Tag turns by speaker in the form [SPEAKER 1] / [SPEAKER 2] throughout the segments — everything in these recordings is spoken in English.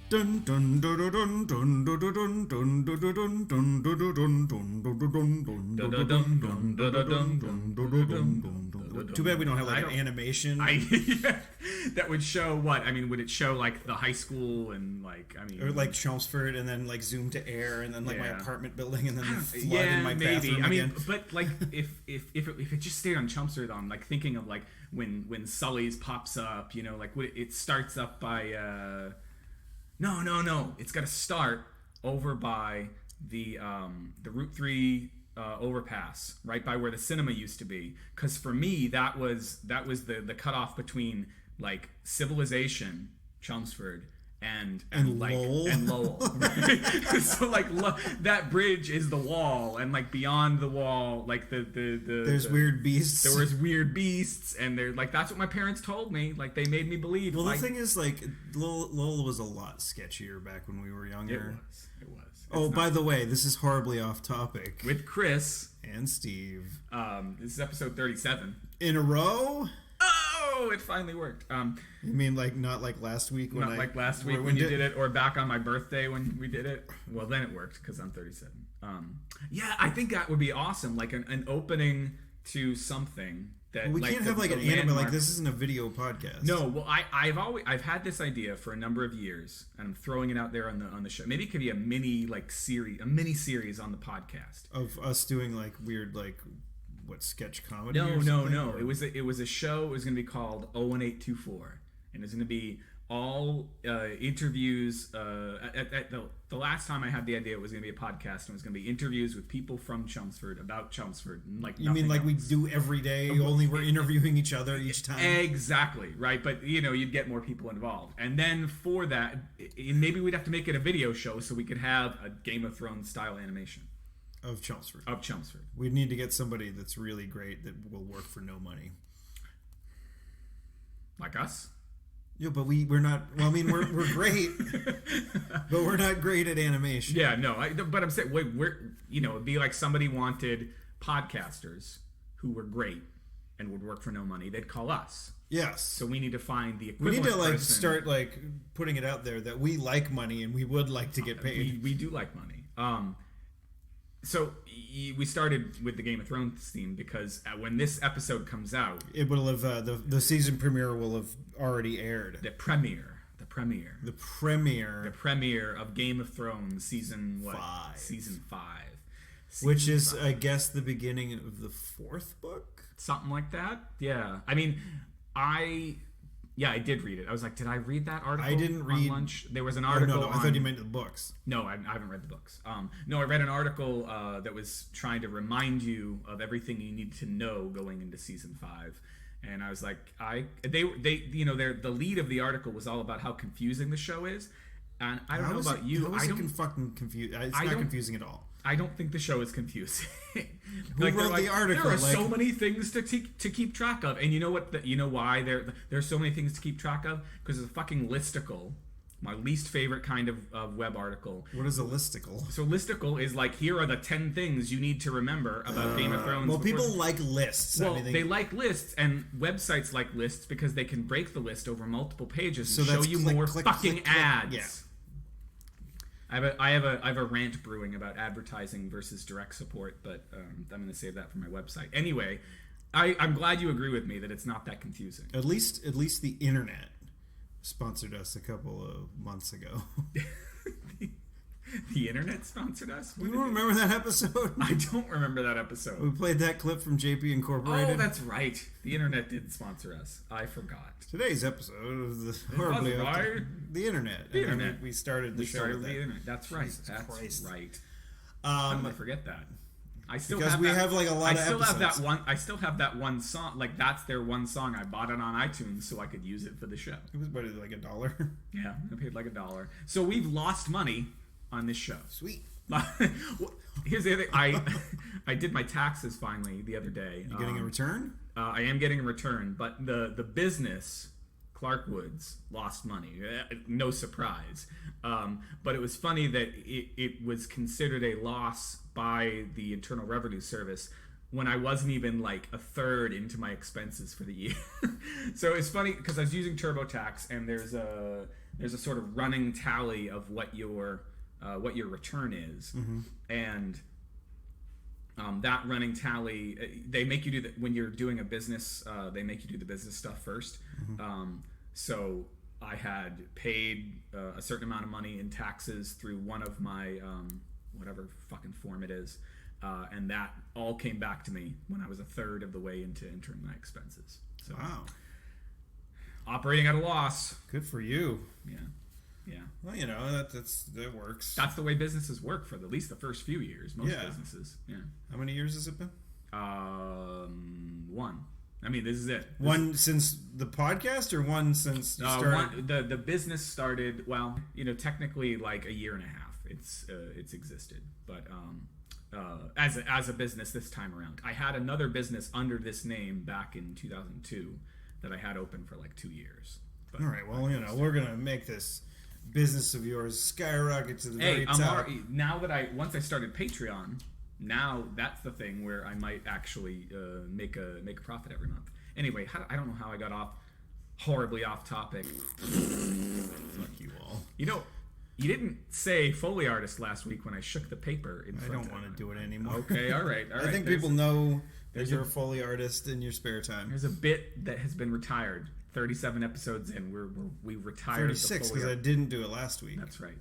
[SPEAKER 1] Dun dun dun dun dun dun dun dun dun dun dun dun dun dun dun dun. Too bad we don't have like an animation.
[SPEAKER 2] That would show what? I mean, would it show like the high school and like
[SPEAKER 1] or like Chelmsford and then like zoom to air and then like my apartment building and then the flood in my
[SPEAKER 2] maybe.
[SPEAKER 1] bathroom
[SPEAKER 2] I mean,
[SPEAKER 1] again.
[SPEAKER 2] but like if it just stayed on Chelmsford, I'm like thinking of like when Sully's pops up, you know, like it starts up by. No. It's got to start over by the Route 3 overpass, right by where the cinema used to be. Because for me, that was the cutoff between like civilization, Chelmsford, and like
[SPEAKER 1] Lowell.
[SPEAKER 2] and Lowell. Right? So like that bridge is the wall, and like beyond the wall, like
[SPEAKER 1] there's weird beasts.
[SPEAKER 2] There was weird beasts, and they're like that's what my parents told me. Like they made me believe.
[SPEAKER 1] Well,
[SPEAKER 2] like,
[SPEAKER 1] the thing is, like Lowell was a lot sketchier back when we were younger.
[SPEAKER 2] It was.
[SPEAKER 1] Oh, by the way, this is horribly off topic.
[SPEAKER 2] With Chris
[SPEAKER 1] and Steve.
[SPEAKER 2] This is episode 37
[SPEAKER 1] in a row.
[SPEAKER 2] Oh, it finally worked.
[SPEAKER 1] You mean like not like last week?
[SPEAKER 2] Not like last week when you did it, or back on my birthday when we did it. Well, then it worked because I'm 37. Yeah, I think that would be awesome, like an opening to something that.
[SPEAKER 1] Well, we
[SPEAKER 2] like,
[SPEAKER 1] can't have like an anime. Like this isn't a video podcast.
[SPEAKER 2] No, well, I've had this idea for a number of years, and I'm throwing it out there on the show. Maybe it could be a mini series on the podcast
[SPEAKER 1] of us doing like weird like. What, sketch comedy?
[SPEAKER 2] No. Or? It was a show. It was going to be called 01824, and it was going to be all interviews. At the last time I had the idea, it was going to be a podcast, and it was going to be interviews with people from Chelmsford about Chelmsford. And like
[SPEAKER 1] you mean like else. We do every day? Only we're interviewing each other each time.
[SPEAKER 2] Exactly right, but you know you'd get more people involved, and then for that, maybe we'd have to make it a video show so we could have a Game of Thrones style animation.
[SPEAKER 1] Of Chelmsford. We'd need to get somebody that's really great that will work for no money.
[SPEAKER 2] Like us?
[SPEAKER 1] Yeah, but we're not. Well, I mean, we're great, but we're not great at animation.
[SPEAKER 2] Yeah, no. But I'm saying, it'd be like somebody wanted podcasters who were great and would work for no money. They'd call us.
[SPEAKER 1] Yes.
[SPEAKER 2] So we need to find the equivalent.
[SPEAKER 1] We need to start putting it out there that we like money and we would like to get paid.
[SPEAKER 2] We do like money. So we started with the Game of Thrones theme because when this episode comes out,
[SPEAKER 1] it will have the season premiere will have already aired.
[SPEAKER 2] The premiere of Game of Thrones season 5. Season 5,
[SPEAKER 1] which is I guess the beginning of the 4th book,
[SPEAKER 2] something like that. Yeah, I mean, I did read it. I was like, did I read that article?
[SPEAKER 1] I didn't read.
[SPEAKER 2] On lunch? There was an article.
[SPEAKER 1] No, I thought you meant the books.
[SPEAKER 2] No, I haven't read the books. No, I read an article that was trying to remind you of everything you need to know going into season 5. And I was like, the lead of the article was all about how confusing the show is. And I don't know about you.
[SPEAKER 1] I don't fucking confused. It's not confusing at all.
[SPEAKER 2] I don't think the show is confusing.
[SPEAKER 1] Who wrote the article?
[SPEAKER 2] There are so many things to keep track of, and you know what? You know why there's so many things to keep track of? Because it's a fucking listicle. My least favorite kind of web article.
[SPEAKER 1] What is a listicle?
[SPEAKER 2] So listicle is like, here are the 10 things you need to remember about Game of Thrones.
[SPEAKER 1] Well, people like lists.
[SPEAKER 2] Well, they like lists, and websites like lists because they can break the list over multiple pages and show you more fucking ads.
[SPEAKER 1] Yeah.
[SPEAKER 2] I have a rant brewing about advertising versus direct support, but I'm going to save that for my website. Anyway, I'm glad you agree with me that it's not that confusing.
[SPEAKER 1] At least the internet sponsored us a couple of months ago.
[SPEAKER 2] The internet sponsored us?
[SPEAKER 1] You don't remember that episode?
[SPEAKER 2] I don't remember that episode.
[SPEAKER 1] We played that clip from JP Incorporated.
[SPEAKER 2] Oh, that's right. The internet did sponsor us. I forgot.
[SPEAKER 1] Today's episode of the internet.
[SPEAKER 2] The internet.
[SPEAKER 1] We started the show with
[SPEAKER 2] the internet. That's right.
[SPEAKER 1] Jesus Christ.
[SPEAKER 2] Right. I'm gonna forget that. I still
[SPEAKER 1] because
[SPEAKER 2] have
[SPEAKER 1] we
[SPEAKER 2] that,
[SPEAKER 1] have like a lot of episodes.
[SPEAKER 2] I still have that one song. Like that's their one song. I bought it on iTunes so I could use it for the show.
[SPEAKER 1] It was about like $1.
[SPEAKER 2] Yeah, I paid like $1. So we've lost money on this show.
[SPEAKER 1] Sweet.
[SPEAKER 2] Here's the other thing. I did my taxes finally the other day.
[SPEAKER 1] You getting a return?
[SPEAKER 2] I am getting a return, but the business, Clark Woods, lost money. No surprise. But it was funny that it was considered a loss by the Internal Revenue Service when I wasn't even like a third into my expenses for the year. So it's funny because I was using TurboTax, and there's there's a sort of running tally of what your return is, and that running tally, they make you do that when you're doing a business. They make you do the business stuff first. So I had paid a certain amount of money in taxes through one of my whatever fucking form it is, and that all came back to me when I was a third of the way into entering my expenses. So,
[SPEAKER 1] wow.
[SPEAKER 2] Operating at a loss.
[SPEAKER 1] Good for you.
[SPEAKER 2] Yeah. Yeah.
[SPEAKER 1] Well, you know, that works.
[SPEAKER 2] That's the way businesses work for at least the first few years. Most businesses. Yeah.
[SPEAKER 1] How many years has it been?
[SPEAKER 2] One. I mean, this is it.
[SPEAKER 1] One since the podcast, or one since you started?
[SPEAKER 2] The business started, well, you know, technically like a year and a half. It's existed, but as a business this time around, I had another business under this name back in 2002 that I had open for like 2 years. But
[SPEAKER 1] all right. Well, you know, we're gonna make this business of yours skyrocket to the very top.
[SPEAKER 2] Now that once I started Patreon, now that's the thing where I might actually make a profit every month. Anyway, I don't know how I got horribly off topic.
[SPEAKER 1] Fuck you all.
[SPEAKER 2] You know, you didn't say Foley artist last week when I shook the paper in front
[SPEAKER 1] I don't want to do it anymore.
[SPEAKER 2] Okay, all right.
[SPEAKER 1] I think people know that you're a Foley artist in your spare time.
[SPEAKER 2] There's a bit that has been retired. 37 episodes in, we retired
[SPEAKER 1] 36 because I didn't do it last week.
[SPEAKER 2] That's right.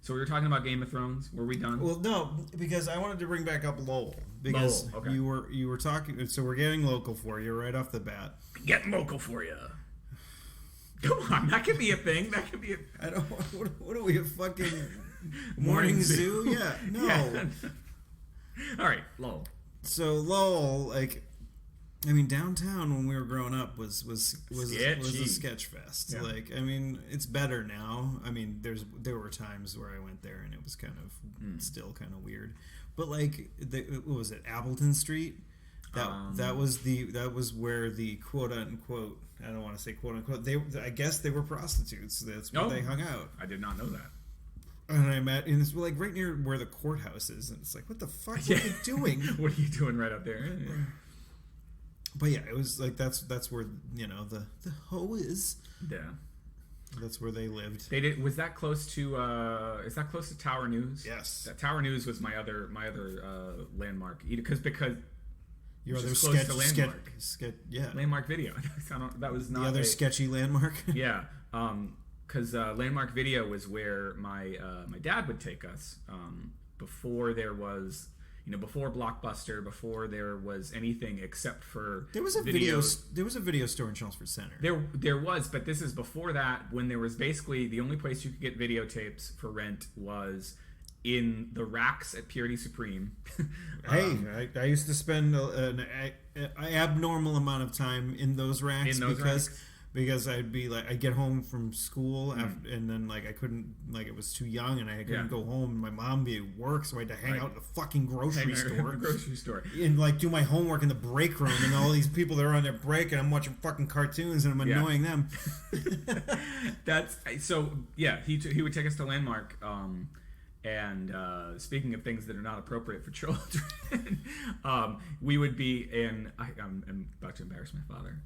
[SPEAKER 2] So we were talking about Game of Thrones. Were we done?
[SPEAKER 1] Well, no, because I wanted to bring back up Lowell because
[SPEAKER 2] okay.
[SPEAKER 1] you were talking. So we're getting local for you right off the bat.
[SPEAKER 2] Getting local for you. Come on, that could be a thing. That could be.
[SPEAKER 1] I don't. What are we, a fucking morning zoo? Yeah, no.
[SPEAKER 2] Yeah. All right, Lowell.
[SPEAKER 1] So Lowell, like, I mean, downtown when we were growing up was a sketch fest.
[SPEAKER 2] Yeah.
[SPEAKER 1] Like, I mean, it's better now. I mean, there were times where I went there and it was kind of still kind of weird. But like, what was it, Appleton Street? That was where the quote unquote, I don't want to say quote unquote, I guess they were prostitutes. That's where they hung out.
[SPEAKER 2] I did not know that.
[SPEAKER 1] And and it's like right near where the courthouse is, and it's like, what the fuck are you doing?
[SPEAKER 2] What are you doing right up there? Yeah.
[SPEAKER 1] But yeah, it was like that's where, you know, the hoe is.
[SPEAKER 2] Yeah.
[SPEAKER 1] That's where they lived.
[SPEAKER 2] They did. Was that close to? Is that close to Tower News?
[SPEAKER 1] Yes.
[SPEAKER 2] That Tower News was my other landmark. Because
[SPEAKER 1] your other
[SPEAKER 2] close to Landmark.
[SPEAKER 1] Yeah.
[SPEAKER 2] Landmark Video. That was not
[SPEAKER 1] the other sketchy landmark.
[SPEAKER 2] Yeah. Because Landmark Video was where my dad would take us before there was, you know, before Blockbuster, before there was anything except for
[SPEAKER 1] there was a video store in Chelmsford Center.
[SPEAKER 2] There was, but this is before that, when there was basically the only place you could get videotapes for rent was in the racks at Purity Supreme.
[SPEAKER 1] Hey, I used to spend an abnormal amount of time in those racks because I'd get home from school and then like I couldn't, like it was too young and I couldn't go home. My mom would be at work, so I had to hang out at the fucking grocery store and like do my homework in the break room, and all these people that are on their break and I'm watching fucking cartoons and I'm annoying them.
[SPEAKER 2] That's so. Yeah, he would take us to Landmark. And speaking of things that are not appropriate for children, we would be in. I'm about to embarrass my father.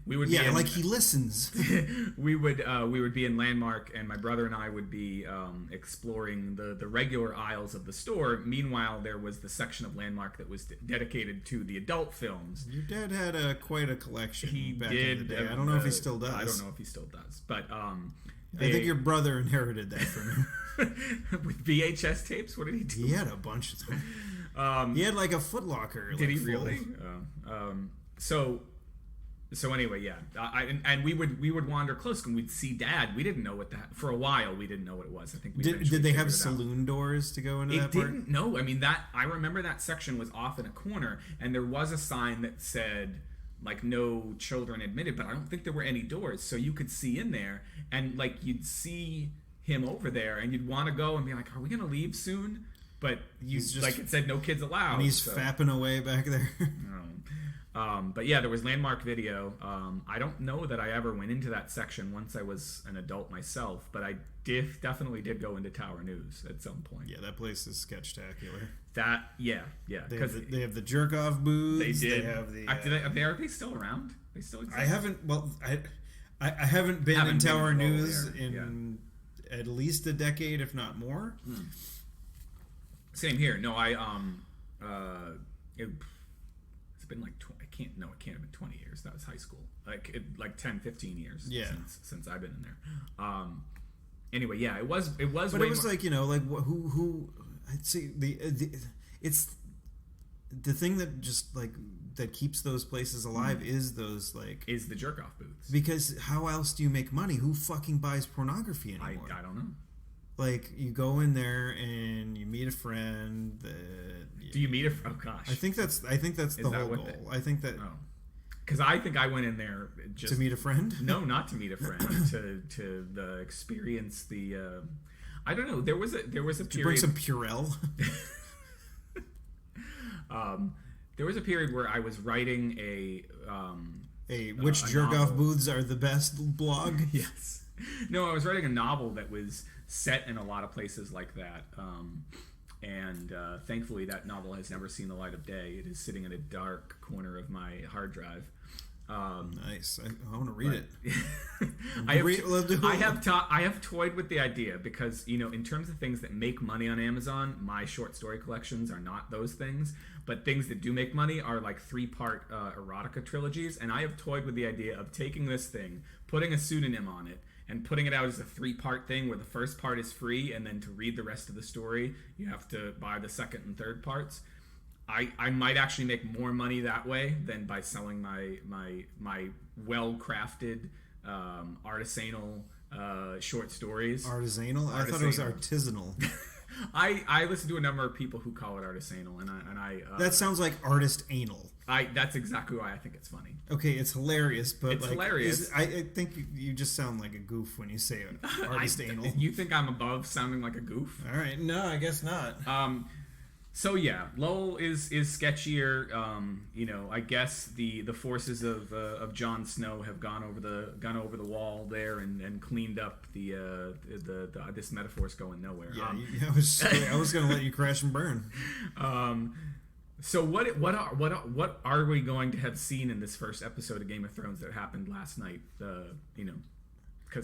[SPEAKER 2] We would be in,
[SPEAKER 1] like he listens.
[SPEAKER 2] we would be in Landmark, and my brother and I would be exploring the regular aisles of the store. Meanwhile, there was the section of Landmark that was dedicated to the adult films.
[SPEAKER 1] Your dad had quite a collection.
[SPEAKER 2] He
[SPEAKER 1] back
[SPEAKER 2] did.
[SPEAKER 1] In the day. I don't know if he still does.
[SPEAKER 2] I don't know if he still does, but
[SPEAKER 1] I think your brother inherited that from him.
[SPEAKER 2] With VHS tapes? What did he do?
[SPEAKER 1] He had a bunch of them. He had like a Foot Locker.
[SPEAKER 2] Did he really? So anyway, yeah. And we would wander close and we'd see Dad. We didn't know what that, for a while we didn't know what it was. I think we
[SPEAKER 1] did they have saloon doors to go into that part?
[SPEAKER 2] It didn't. No, I mean I remember that section was off in a corner and there was a sign that said like no children admitted, but I don't think there were any doors, so you could see in there and like you'd see him over there and you'd want to go and be like, are we gonna leave soon? But like it said no kids allowed,
[SPEAKER 1] and he's fapping away back there.
[SPEAKER 2] But yeah, there was Landmark Video. I don't know that I ever went into that section once I was an adult myself, but I definitely did go into Tower News at some point.
[SPEAKER 1] Yeah, that place is sketchtacular.
[SPEAKER 2] They
[SPEAKER 1] have the jerk off booths.
[SPEAKER 2] They did.
[SPEAKER 1] They have the.
[SPEAKER 2] Are they still around? They still exist?
[SPEAKER 1] I haven't. Well, I haven't been in Tower News
[SPEAKER 2] there.
[SPEAKER 1] in at least a decade, if not more.
[SPEAKER 2] Same here. No, it's been like it can't have been 20 years. That was high school. Like 10, 15 years.
[SPEAKER 1] Yeah.
[SPEAKER 2] Since I've been in there. Anyway, yeah, it was. But
[SPEAKER 1] it was more, like, you know, like who I'd say it's the thing that just like that keeps those places alive is those like
[SPEAKER 2] is the jerk off booths.
[SPEAKER 1] Because how else do you make money? Who fucking buys pornography anymore?
[SPEAKER 2] I don't know.
[SPEAKER 1] Like, you go in there and you meet a friend.
[SPEAKER 2] Do you meet a friend? Oh gosh,
[SPEAKER 1] I think that's the whole goal. I think that.
[SPEAKER 2] Oh. Because I think I went in there just
[SPEAKER 1] to meet a friend.
[SPEAKER 2] No, not to meet a friend. to experience the. I don't know. There was a period.
[SPEAKER 1] To bring some Purell.
[SPEAKER 2] There was a period where I was writing
[SPEAKER 1] which jerk off booths are the best blog.
[SPEAKER 2] Yes. No, I was writing a novel that was set in a lot of places like that. And thankfully, that novel has never seen the light of day. It is sitting in a dark corner of my hard drive.
[SPEAKER 1] Nice. I want to read it.
[SPEAKER 2] I have toyed with the idea because, you know, in terms of things that make money on Amazon, my short story collections are not those things. But things that do make money are like 3-part erotica trilogies. And I have toyed with the idea of taking this thing, putting a pseudonym on it, and putting it out as a 3-part thing where the first part is free, and then to read the rest of the story, you have to buy the second and third parts. I might actually make more money that way than by selling my well-crafted artisanal short stories.
[SPEAKER 1] Artisanal? I thought it was artisanal.
[SPEAKER 2] I listen to a number of people who call it artisanal, and I
[SPEAKER 1] that sounds like artist anal.
[SPEAKER 2] That's exactly why I think it's funny.
[SPEAKER 1] Okay, it's hilarious, but
[SPEAKER 2] it's hilarious.
[SPEAKER 1] I think you just sound like a goof when you say it. Artist anal.
[SPEAKER 2] You think I'm above sounding like a goof?
[SPEAKER 1] All right, no, I guess not.
[SPEAKER 2] So yeah, Lowell is sketchier. You know, I guess the forces of Jon Snow have gone over the wall there and cleaned up the this metaphor's going nowhere.
[SPEAKER 1] Yeah, I was going to let you crash and burn.
[SPEAKER 2] So what are we going to have seen in this first episode of Game of Thrones that happened last night? You know.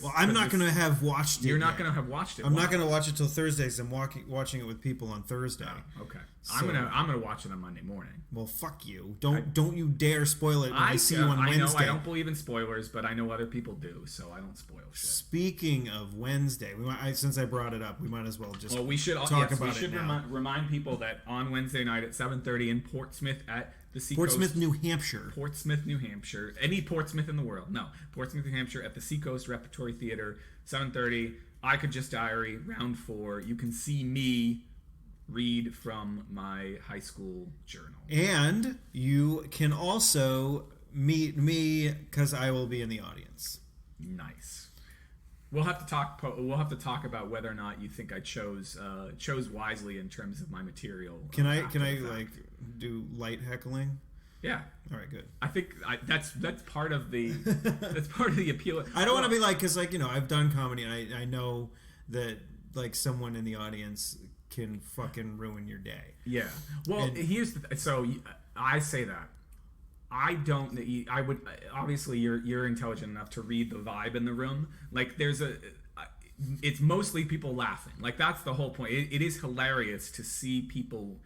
[SPEAKER 1] Well, I'm not going to have watched it.
[SPEAKER 2] You're not going to have watched it.
[SPEAKER 1] I'm not going to watch it till Thursdays. I'm watching it with people on Thursday.
[SPEAKER 2] Oh, okay. So, I'm gonna watch it on Monday morning.
[SPEAKER 1] Well, fuck you. Don't you dare spoil it when I see you on Wednesday.
[SPEAKER 2] I know I don't believe in spoilers, but I know other people do, so I don't spoil shit.
[SPEAKER 1] Speaking of Wednesday, since I brought it up, we might as well just
[SPEAKER 2] we should
[SPEAKER 1] talk about it. We should
[SPEAKER 2] remind people that on Wednesday night at 7:30 in Portsmouth at the Seacoast.
[SPEAKER 1] Portsmouth, New Hampshire.
[SPEAKER 2] Portsmouth, New Hampshire. Any Portsmouth in the world. No. Portsmouth, New Hampshire at the Seacoast Repertory Theater, 7:30. I Could Just Diary, round 4. You can see me read from my high school journal.
[SPEAKER 1] And you can also meet me because I will be in the audience.
[SPEAKER 2] Nice. We'll have to talk about whether or not you think I chose wisely in terms of my material.
[SPEAKER 1] Can I like do light heckling?
[SPEAKER 2] Yeah.
[SPEAKER 1] All right. Good.
[SPEAKER 2] I think that's part of the appeal.
[SPEAKER 1] I don't want to be like, because like, you know, I've done comedy and I know that like someone in the audience can fucking ruin your day.
[SPEAKER 2] Yeah. Well, I say that. I would obviously you're intelligent enough to read the vibe in the room. Like it's mostly people laughing. Like that's the whole point. It is hilarious to see people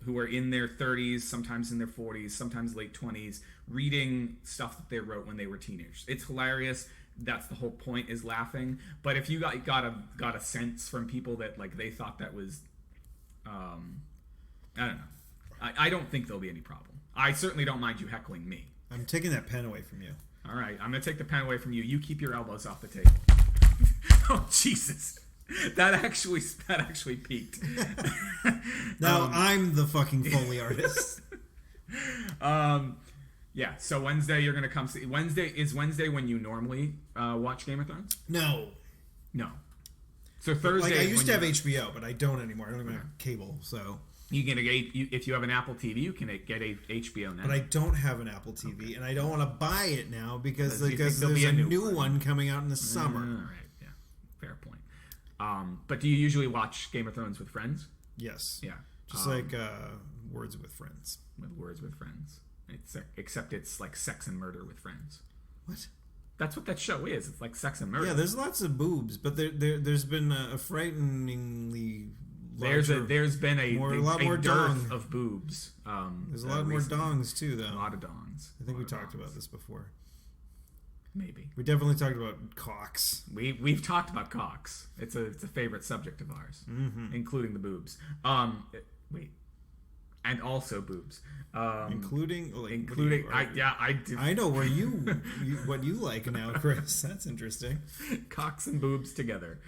[SPEAKER 2] who are in their 30s, sometimes in their 40s, sometimes late 20s, reading stuff that they wrote when they were teenagers. It's hilarious. That's the whole point, is laughing. But if you got a sense from people that like they thought that was, I don't know. I don't think there'll be any problem. I certainly don't mind you heckling me.
[SPEAKER 1] I'm taking that pen away from you.
[SPEAKER 2] All right, I'm gonna take the pen away from you. You keep your elbows off the table. Oh Jesus. That actually peaked.
[SPEAKER 1] Now I'm the fucking Foley artist.
[SPEAKER 2] Yeah. So Wednesday you're gonna come see. Wednesday when you normally watch Game of Thrones?
[SPEAKER 1] No.
[SPEAKER 2] So Thursday.
[SPEAKER 1] Like I used to have HBO, but I don't anymore. I don't even have cable. So
[SPEAKER 2] you can if you have an Apple TV, you can get a HBO now.
[SPEAKER 1] But I don't have an Apple TV, and I don't want to buy it now because there's a new one coming out in the summer.
[SPEAKER 2] All right. Yeah. Fair point. But do you usually watch Game of Thrones with friends?
[SPEAKER 1] Yes.
[SPEAKER 2] Yeah.
[SPEAKER 1] Just like Words with Friends.
[SPEAKER 2] With Words with Friends. Except it's like Sex and Murder with Friends.
[SPEAKER 1] What?
[SPEAKER 2] That's what that show is. It's like sex and murder.
[SPEAKER 1] Yeah, there's lots of boobs, but there's been a frighteningly larger,
[SPEAKER 2] there's been a
[SPEAKER 1] lot more
[SPEAKER 2] dearth of boobs.
[SPEAKER 1] There's a lot more dongs too, though.
[SPEAKER 2] A lot of dongs.
[SPEAKER 1] I think we talked about this before.
[SPEAKER 2] Maybe
[SPEAKER 1] we definitely talked about cocks.
[SPEAKER 2] We've talked about cocks. It's a favorite subject of ours, including the boobs. Wait. And also boobs,
[SPEAKER 1] including.
[SPEAKER 2] I do.
[SPEAKER 1] I know where what you like now, Chris. That's interesting.
[SPEAKER 2] Cocks and boobs together.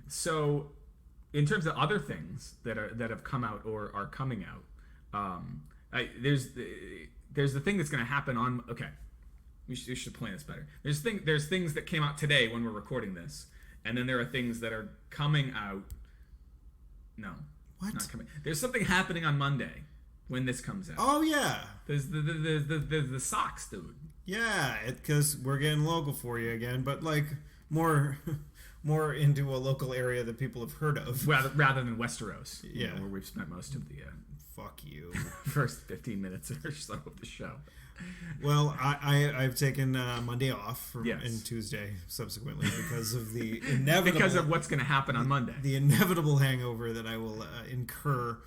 [SPEAKER 2] So, in terms of other things that have come out or are coming out, there's the thing that's going to happen on. Okay, we should plan this better. There's things that came out today when we're recording this, and then there are things that are coming out. No.
[SPEAKER 1] What?
[SPEAKER 2] Not coming. There's something happening on Monday when this comes out.
[SPEAKER 1] Oh yeah.
[SPEAKER 2] There's the Sox dude.
[SPEAKER 1] Yeah, because we're getting local for you again, but like more into a local area that people have heard of,
[SPEAKER 2] rather than Westeros.
[SPEAKER 1] Yeah,
[SPEAKER 2] where we've spent most of the
[SPEAKER 1] fuck you
[SPEAKER 2] first 15 minutes or so of the show.
[SPEAKER 1] Well, I've taken Monday off and Tuesday subsequently because of the inevitable
[SPEAKER 2] because of what's going to happen on Monday.
[SPEAKER 1] The inevitable hangover that I will incur.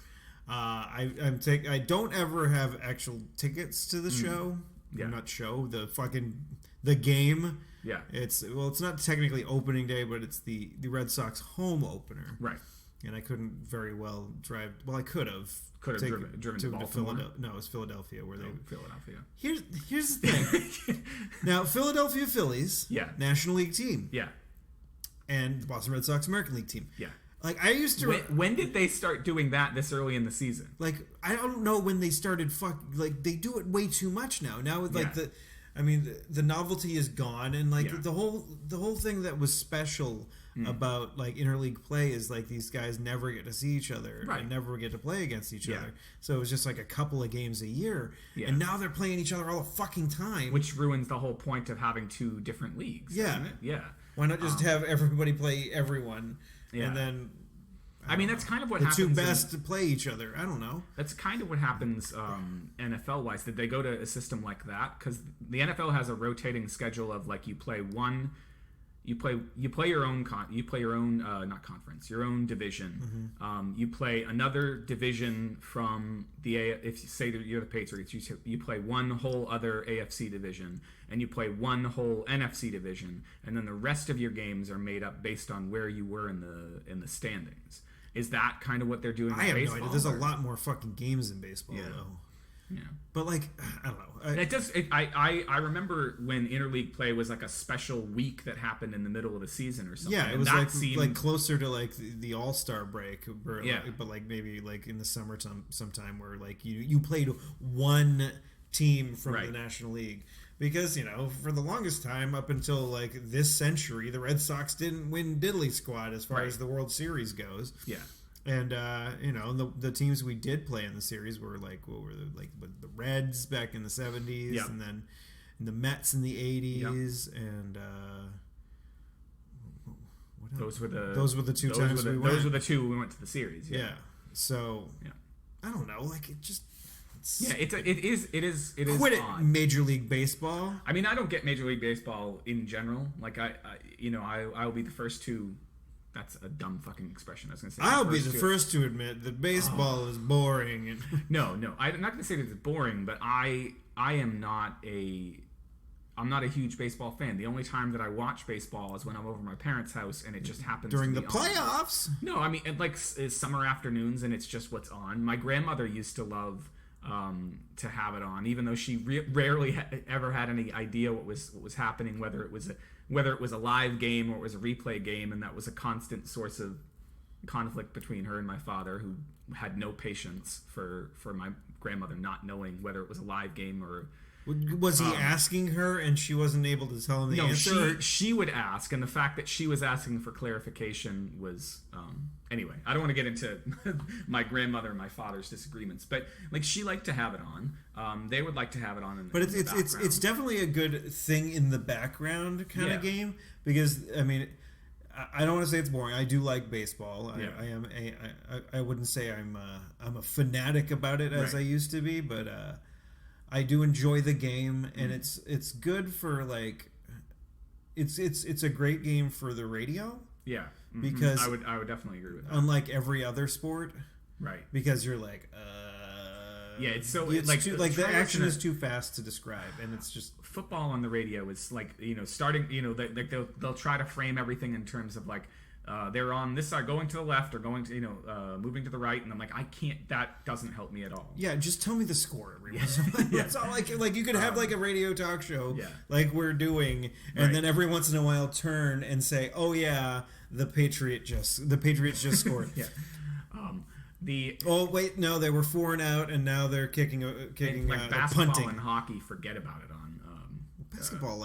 [SPEAKER 1] I don't ever have actual tickets to the show.
[SPEAKER 2] Yeah.
[SPEAKER 1] Not show the game.
[SPEAKER 2] Yeah.
[SPEAKER 1] It's not technically opening day, but it's the Red Sox home opener.
[SPEAKER 2] Right.
[SPEAKER 1] And I couldn't very well drive. Well, I could have.
[SPEAKER 2] Driven to Baltimore.
[SPEAKER 1] No, it was Philadelphia
[SPEAKER 2] Philadelphia.
[SPEAKER 1] Here's the thing. Now, Philadelphia Phillies, National League team, and the Boston Red Sox American League team, Like I used to.
[SPEAKER 2] When did they start doing that this early in the season?
[SPEAKER 1] Like I don't know when they started. Like they do it way too much now. Now with like the novelty is gone, and like the whole thing that was special about like interleague play is like these guys never get to see each other and never get to play against each other. So it was just like a couple of games a year, and now they're playing each other all the fucking time,
[SPEAKER 2] which ruins the whole point of having two different leagues. Doesn't it? Yeah.
[SPEAKER 1] Why not just have everybody play everyone, and then.
[SPEAKER 2] I mean, that's kind of what
[SPEAKER 1] the
[SPEAKER 2] happens.
[SPEAKER 1] The two best to play each other. I don't know.
[SPEAKER 2] That's kind of what happens NFL wise. Did they go to a system like that? Because the NFL has a rotating schedule of like you play your own not conference, your own division. You play another division from if you say that you're the Patriots, you play one whole other AFC division, and you play one whole NFC division, and then the rest of your games are made up based on where you were in the standings. Is that kind of what they're doing?
[SPEAKER 1] I have no idea. There's a lot more fucking games in baseball, though.
[SPEAKER 2] Yeah,
[SPEAKER 1] but like I don't know.
[SPEAKER 2] I remember when interleague play was like a special week that happened in the middle of the season or something.
[SPEAKER 1] Yeah, it was like closer to like the All-Star break, but like maybe like in the summer sometime where like you played one team from the National League. Because, for the longest time, up until, like, this century, the Red Sox didn't win diddly squat as far as the World Series goes. Yeah. And, the teams we did play in the series were, like, the Reds back in the 70s, and then the Mets in the 80s, and, what else? Those were the two times we went.
[SPEAKER 2] Those were the two we went to the series.
[SPEAKER 1] Yeah. So, I don't know, like, it just...
[SPEAKER 2] it is
[SPEAKER 1] quit it,
[SPEAKER 2] odd.
[SPEAKER 1] Major League Baseball.
[SPEAKER 2] I mean, I don't get Major League Baseball in general. Like I'll be the first to. That's a dumb fucking expression. I was gonna say.
[SPEAKER 1] I'll be the first to admit that baseball is boring.
[SPEAKER 2] No, I'm not gonna say that it's boring, but I am not I'm not a huge baseball fan. The only time that I watch baseball is when I'm over at my parents' house, and it just happens
[SPEAKER 1] during
[SPEAKER 2] to
[SPEAKER 1] the
[SPEAKER 2] be
[SPEAKER 1] playoffs.
[SPEAKER 2] On. No, I mean it's summer afternoons, and it's just what's on. My grandmother used to love. To have it on, even though she rarely ever had any idea what was happening, whether it was a live game or it was a replay game, and that was a constant source of conflict between her and my father, who had no patience for my grandmother not knowing whether it was a live game or.
[SPEAKER 1] Was he asking her and she wasn't able to tell him the answer?
[SPEAKER 2] No, she would ask, and the fact that she was asking for clarification was... anyway, I don't want to get into my grandmother and my father's disagreements, but like she liked to have it on. They would like to have it on in
[SPEAKER 1] But
[SPEAKER 2] the background.
[SPEAKER 1] it's definitely a good thing in the background kind of game, because, I mean... I don't want to say it's boring. I do like baseball. I wouldn't say I'm a fanatic about it as I used to be, but... I do enjoy the game, and it's good for like it's a great game for the radio.
[SPEAKER 2] Yeah,
[SPEAKER 1] because
[SPEAKER 2] I would definitely agree with that.
[SPEAKER 1] Unlike every other sport,
[SPEAKER 2] right?
[SPEAKER 1] Because you're like,
[SPEAKER 2] yeah, it's so
[SPEAKER 1] the action is too fast to describe, and it's just
[SPEAKER 2] football on the radio is like starting they'll try to frame everything in terms of like. They're on this side, going to the left, or going to moving to the right, and I'm like, I can't. That doesn't help me at all.
[SPEAKER 1] Yeah, just tell me the score every once in a while. That's all. Like you could have like a radio talk show, like we're doing, and then every once in a while turn and say, "Oh yeah, the Patriots just scored."
[SPEAKER 2] Yeah.
[SPEAKER 1] Oh wait, no, they were 4-out, and now they're kicking
[SPEAKER 2] like basketball punting. And hockey, forget about it on
[SPEAKER 1] basketball.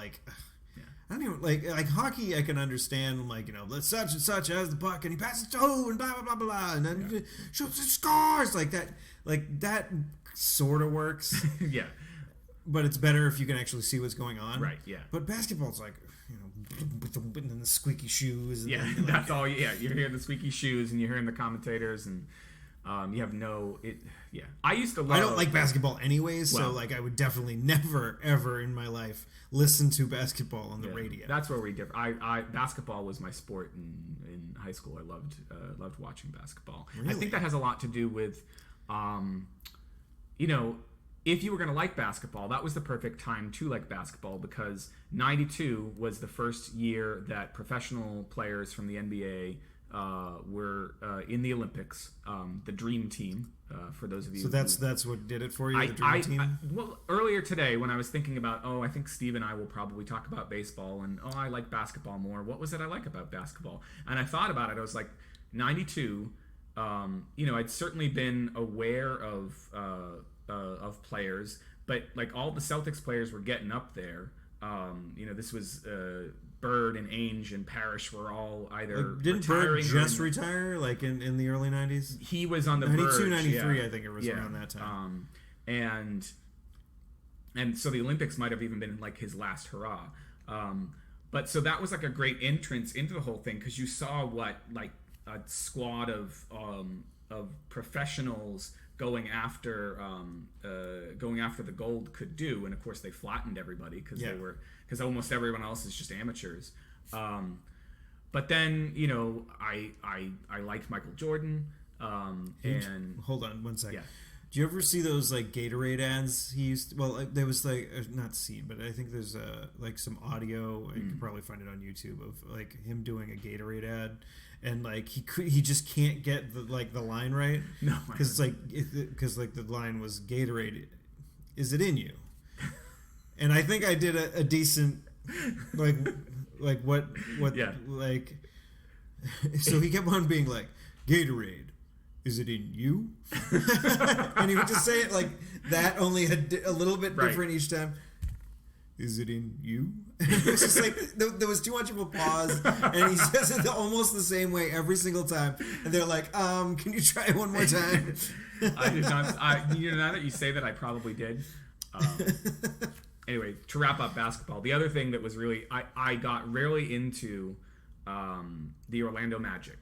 [SPEAKER 1] I don't even like hockey. I can understand let such and such has the puck and he passes to who and blah blah blah blah and then shoots and scores like that. Like that sort of works.
[SPEAKER 2] Yeah,
[SPEAKER 1] but it's better if you can actually see what's going on.
[SPEAKER 2] Right. Yeah.
[SPEAKER 1] But basketball's like with the squeaky shoes. And
[SPEAKER 2] then, that's all. Yeah, you're hearing the squeaky shoes and you're hearing the commentators and. You have no it. Yeah, I used to love.
[SPEAKER 1] I don't like basketball anyways, so I would definitely never ever in my life listen to basketball on the radio.
[SPEAKER 2] That's where we differ. I basketball was my sport in high school. I loved watching basketball. Really? I think that has a lot to do with, if you were going to like basketball, that was the perfect time to like basketball because '92 was the first year that professional players from the NBA. Were in the Olympics, the Dream Team. For those of you,
[SPEAKER 1] so that's what did it for you. The Dream Team.
[SPEAKER 2] Well, earlier today when I was thinking about, I think Steve and I will probably talk about baseball, and I like basketball more. What was it I like about basketball? And I thought about it. I was like, '92. I'd certainly been aware of players, but like all the Celtics players were getting up there. This was. Bird and Ainge and Parrish were all either
[SPEAKER 1] didn't Bird just retire like in the early 90s?
[SPEAKER 2] He was on the
[SPEAKER 1] 92, 93, I think it was around that time.
[SPEAKER 2] And so the Olympics might have even been like his last hurrah. But so that was like a great entrance into the whole thing because you saw what like a squad of professionals going after the gold could do, and of course they flattened everybody because almost everyone else is just amateurs. But then I liked Michael Jordan. And
[SPEAKER 1] hold on one second.
[SPEAKER 2] Yeah.
[SPEAKER 1] Do you ever see those like Gatorade ads? He used to, there was like not seen, but I think there's like some audio. You can probably find it on YouTube of like him doing a Gatorade ad. And like he just can't get the line right.
[SPEAKER 2] No,
[SPEAKER 1] because the line was Gatorade, is it in you? And I think I did a decent like what like. So he kept on being like Gatorade, is it in you? And he would just say it like that, only a little bit different each time. Is it in you? It was just like there was too much of a pause, and he says it almost the same way every single time. And they're like, "Can you try it one more time?"
[SPEAKER 2] I did not. Now that you say that, I probably did. Anyway, to wrap up basketball, the other thing that was really I got really into the Orlando Magic.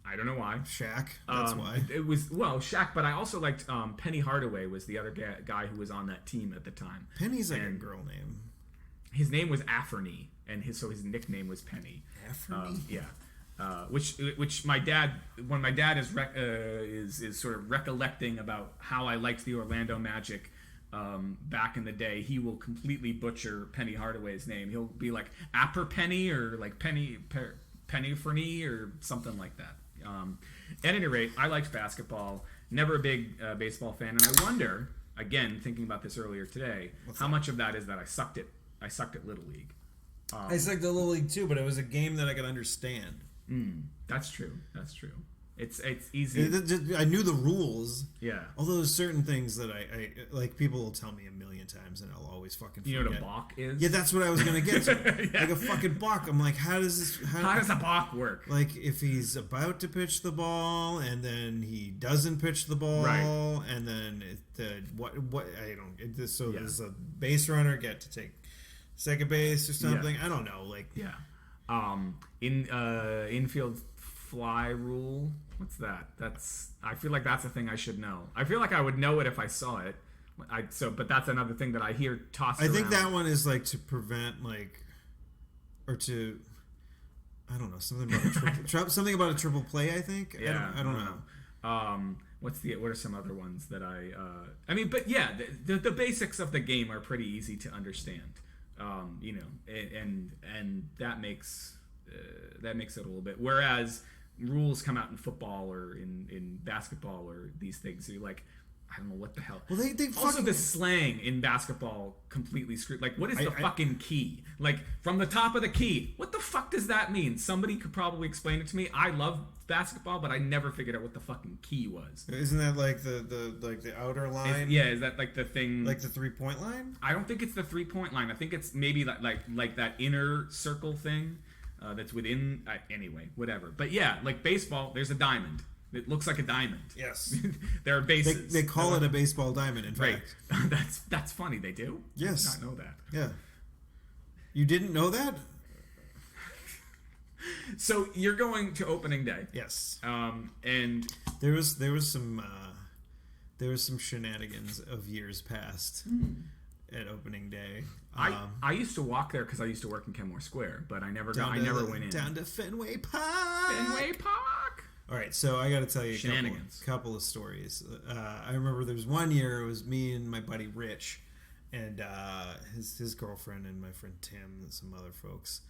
[SPEAKER 2] I don't know why.
[SPEAKER 1] Shaq. That's why.
[SPEAKER 2] It was Shaq, but I also liked Penny Hardaway was the other guy who was on that team at the time.
[SPEAKER 1] Penny's like a girl name.
[SPEAKER 2] His name was Afferny, and his nickname was Penny.
[SPEAKER 1] Afferny.
[SPEAKER 2] Yeah. Which my dad, when my dad is sort of recollecting about how I liked the Orlando Magic back in the day, he will completely butcher Penny Hardaway's name. He'll be like Apperpenny or like Penny Fernie or something like that. At any rate, I liked basketball. Never a big baseball fan, and I wonder, again, thinking about this earlier today, how much of that is that I sucked at Little League.
[SPEAKER 1] I sucked at Little League too, but it was a game that I could understand.
[SPEAKER 2] That's true. It's easy.
[SPEAKER 1] I knew the rules.
[SPEAKER 2] Yeah.
[SPEAKER 1] Although there's certain things that I like, people will tell me a million times, and I'll always fucking forget.
[SPEAKER 2] You know what a balk is?
[SPEAKER 1] Yeah, that's what I was gonna get to. Yeah. Like a fucking balk. I'm like, how does
[SPEAKER 2] a balk work?
[SPEAKER 1] Like if he's about to pitch the ball, and then he doesn't pitch the ball,
[SPEAKER 2] right.
[SPEAKER 1] And then what I don't. Does a base runner get to take second base or something?
[SPEAKER 2] Yeah.
[SPEAKER 1] I don't know. Like
[SPEAKER 2] infield fly rule. What's that? I feel like that's a thing I should know. I feel like I would know it if I saw it. But that's another thing that I hear tossed around.
[SPEAKER 1] I think that one is like to prevent like or to, I don't know, something about a triple play. I think.
[SPEAKER 2] Yeah,
[SPEAKER 1] I don't know.
[SPEAKER 2] What are some other ones that I mean, but yeah, the basics of the game are pretty easy to understand. And that makes it a little bit. Whereas rules come out in football or in basketball or these things, you're like, I don't know what the hell.
[SPEAKER 1] Well, they
[SPEAKER 2] also the slang in basketball completely screwed. Like, what is the fucking key? Like, from the top of the key, what the fuck does that mean? Somebody could probably explain it to me. I love basketball, but I never figured out what the fucking key was.
[SPEAKER 1] Isn't that like the outer line?
[SPEAKER 2] Is that like the thing?
[SPEAKER 1] Like the 3-point line?
[SPEAKER 2] I don't think it's the 3-point line. I think it's maybe like that inner circle thing that's within. Anyway, whatever. But yeah, like baseball, there's a diamond. It looks like a diamond.
[SPEAKER 1] Yes.
[SPEAKER 2] There are bases.
[SPEAKER 1] They call it a baseball diamond, in fact.
[SPEAKER 2] Right. That's funny. They do?
[SPEAKER 1] Yes.
[SPEAKER 2] I did not know that.
[SPEAKER 1] Yeah. You didn't know that?
[SPEAKER 2] So you're going to opening day.
[SPEAKER 1] Yes.
[SPEAKER 2] And
[SPEAKER 1] there was some shenanigans of years past at opening day.
[SPEAKER 2] I used to walk there because I used to work in Kenmore Square, but I never went in.
[SPEAKER 1] Down to Fenway Park.
[SPEAKER 2] Fenway Park.
[SPEAKER 1] All right, so I got to tell you
[SPEAKER 2] a
[SPEAKER 1] couple of stories. I remember there was one year, it was me and my buddy Rich and his girlfriend and my friend Tim and some other folks.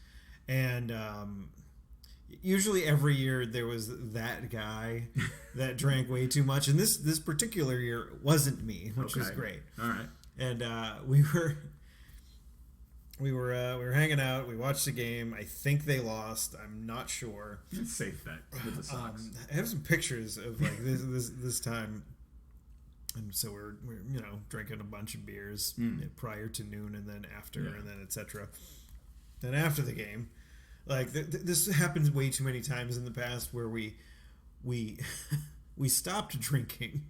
[SPEAKER 1] And usually every year there was that guy that drank way too much. And this particular year wasn't me, which was great.
[SPEAKER 2] All right.
[SPEAKER 1] And we were hanging out. We watched the game. I think they lost. I'm not sure.
[SPEAKER 2] It's safe bet with the Sox.
[SPEAKER 1] I have some pictures of like this time, and so we're drinking a bunch of beers prior to noon, and then after, and then etc. Then after the game, like this happens way too many times in the past where we stopped drinking.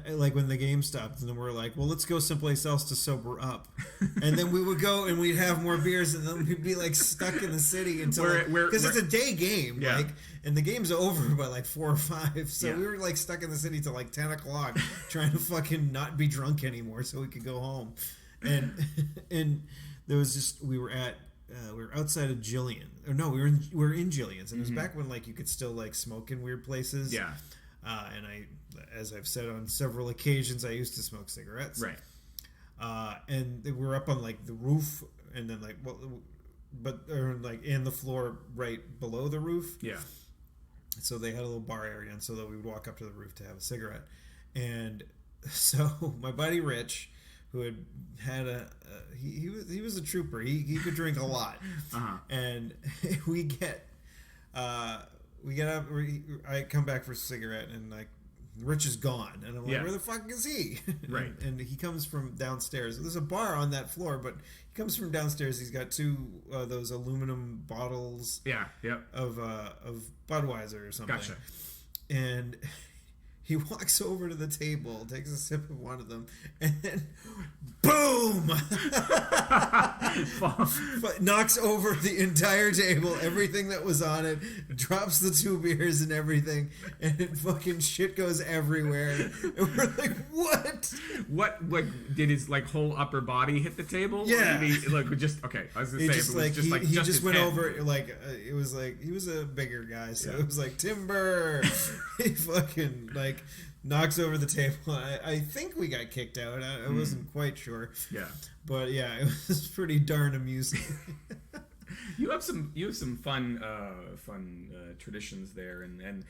[SPEAKER 1] Like when the game stopped, and then we're like, well, let's go someplace else to sober up. And then we would go and we'd have more beers, and then we'd be like stuck in the city until because it's a day game, like, and the game's over by like 4 or 5. So we were like stuck in the city till like 10 o'clock trying to fucking not be drunk anymore so we could go home. And there was just we were outside of Jillian, or no, we were in Jillian's, and it was back when like you could still like smoke in weird places. Yeah. And as I've said on several occasions, I used to smoke cigarettes. Right. And we were up on like the roof, and then like like in the floor right below the roof. Yeah. So they had a little bar area, and so that we would walk up to the roof to have a cigarette. And so my buddy Rich, who had he was a trooper. He could drink a lot. And we get up. I come back for a cigarette, and like Rich is gone, and I'm like, where the fuck is he? Right. And he comes from downstairs. There's a bar on that floor, but he comes from downstairs. He's got 2 those aluminum bottles. Of Budweiser or something. Gotcha. And he walks over to the table, takes a sip of one of them, and then boom! Knocks over the entire table, everything that was on it, drops the 2 beers and everything, and fucking shit goes everywhere. And we're like, what?
[SPEAKER 2] What, like, did his, like, whole upper body hit the table?
[SPEAKER 1] Yeah.
[SPEAKER 2] Or did he, like, just, okay, I was going to say,
[SPEAKER 1] he just went over, like, it was like, he was a bigger guy, so it was like, timber! He fucking, like, knocks over the table. I think we got kicked out. I wasn't quite sure. Yeah. But yeah, it was pretty darn amusing.
[SPEAKER 2] You have some fun traditions there and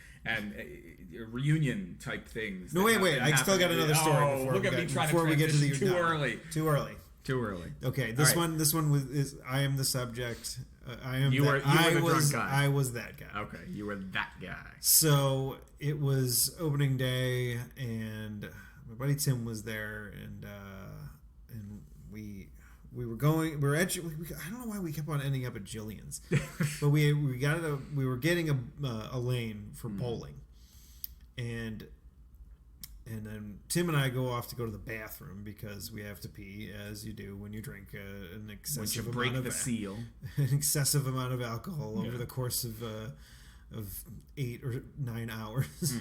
[SPEAKER 2] reunion type things.
[SPEAKER 1] No, wait. I still got another story before we get to the
[SPEAKER 2] too early.
[SPEAKER 1] Too early. Okay, this one is I am the subject. You were the drunk guy. I was that guy.
[SPEAKER 2] Okay, you were that guy.
[SPEAKER 1] So it was opening day, and my buddy Tim was there, and we were going. We were at. I don't know why we kept on ending up at Jillian's, but we were getting a lane for bowling, and then Tim and I go off to go to the bathroom because we have to pee, as you do when you drink an excessive amount of alcohol over the course of 8 or 9 hours.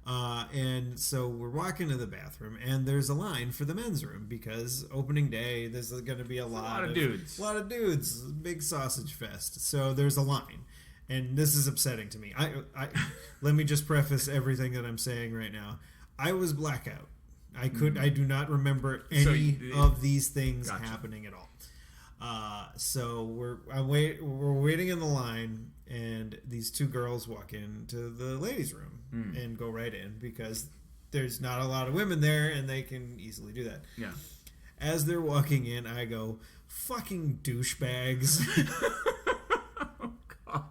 [SPEAKER 1] And so we're walking to the bathroom, and there's a line for the men's room because opening day, there's going to be a lot of dudes. A lot of dudes. Big sausage fest. So there's a line. And this is upsetting to me. I let me just preface everything that I'm saying right now. I was blackout. I do not remember any of these things happening at all. So we're waiting in the line, and these two girls walk into the ladies' room and go right in because there's not a lot of women there, and they can easily do that.
[SPEAKER 2] Yeah.
[SPEAKER 1] As they're walking in, I go, "Fucking douchebags."
[SPEAKER 2] Oh God.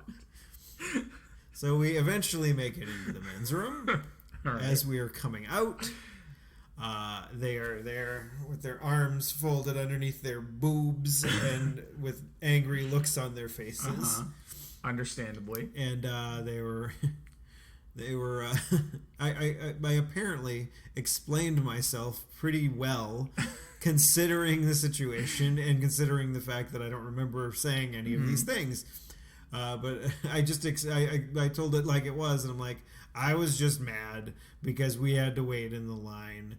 [SPEAKER 1] So we eventually make it into the men's room.
[SPEAKER 2] Right.
[SPEAKER 1] As we are coming out. They are there with their arms folded underneath their boobs and with angry looks on their faces.
[SPEAKER 2] Understandably.
[SPEAKER 1] And they were I apparently explained myself pretty well considering the situation and considering the fact that I don't remember saying any of these things. But I told it like it was, and I'm like, I was just mad because we had to wait in the line,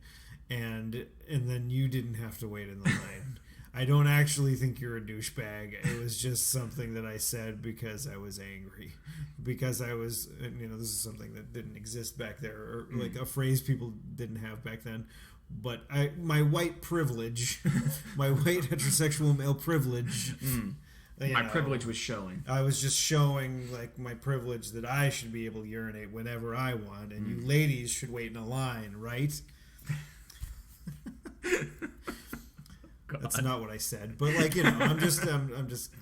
[SPEAKER 1] and then you didn't have to wait in the line. I don't actually think you're a douchebag. It was just something that I said because I was angry. Because I was, this is something that didn't exist back there, or like a phrase people didn't have back then. But my white privilege, my white heterosexual male privilege...
[SPEAKER 2] My privilege was showing.
[SPEAKER 1] I was just showing, like, my privilege that I should be able to urinate whenever I want, and you ladies should wait in a line, right? That's not what I said, but like, I'm just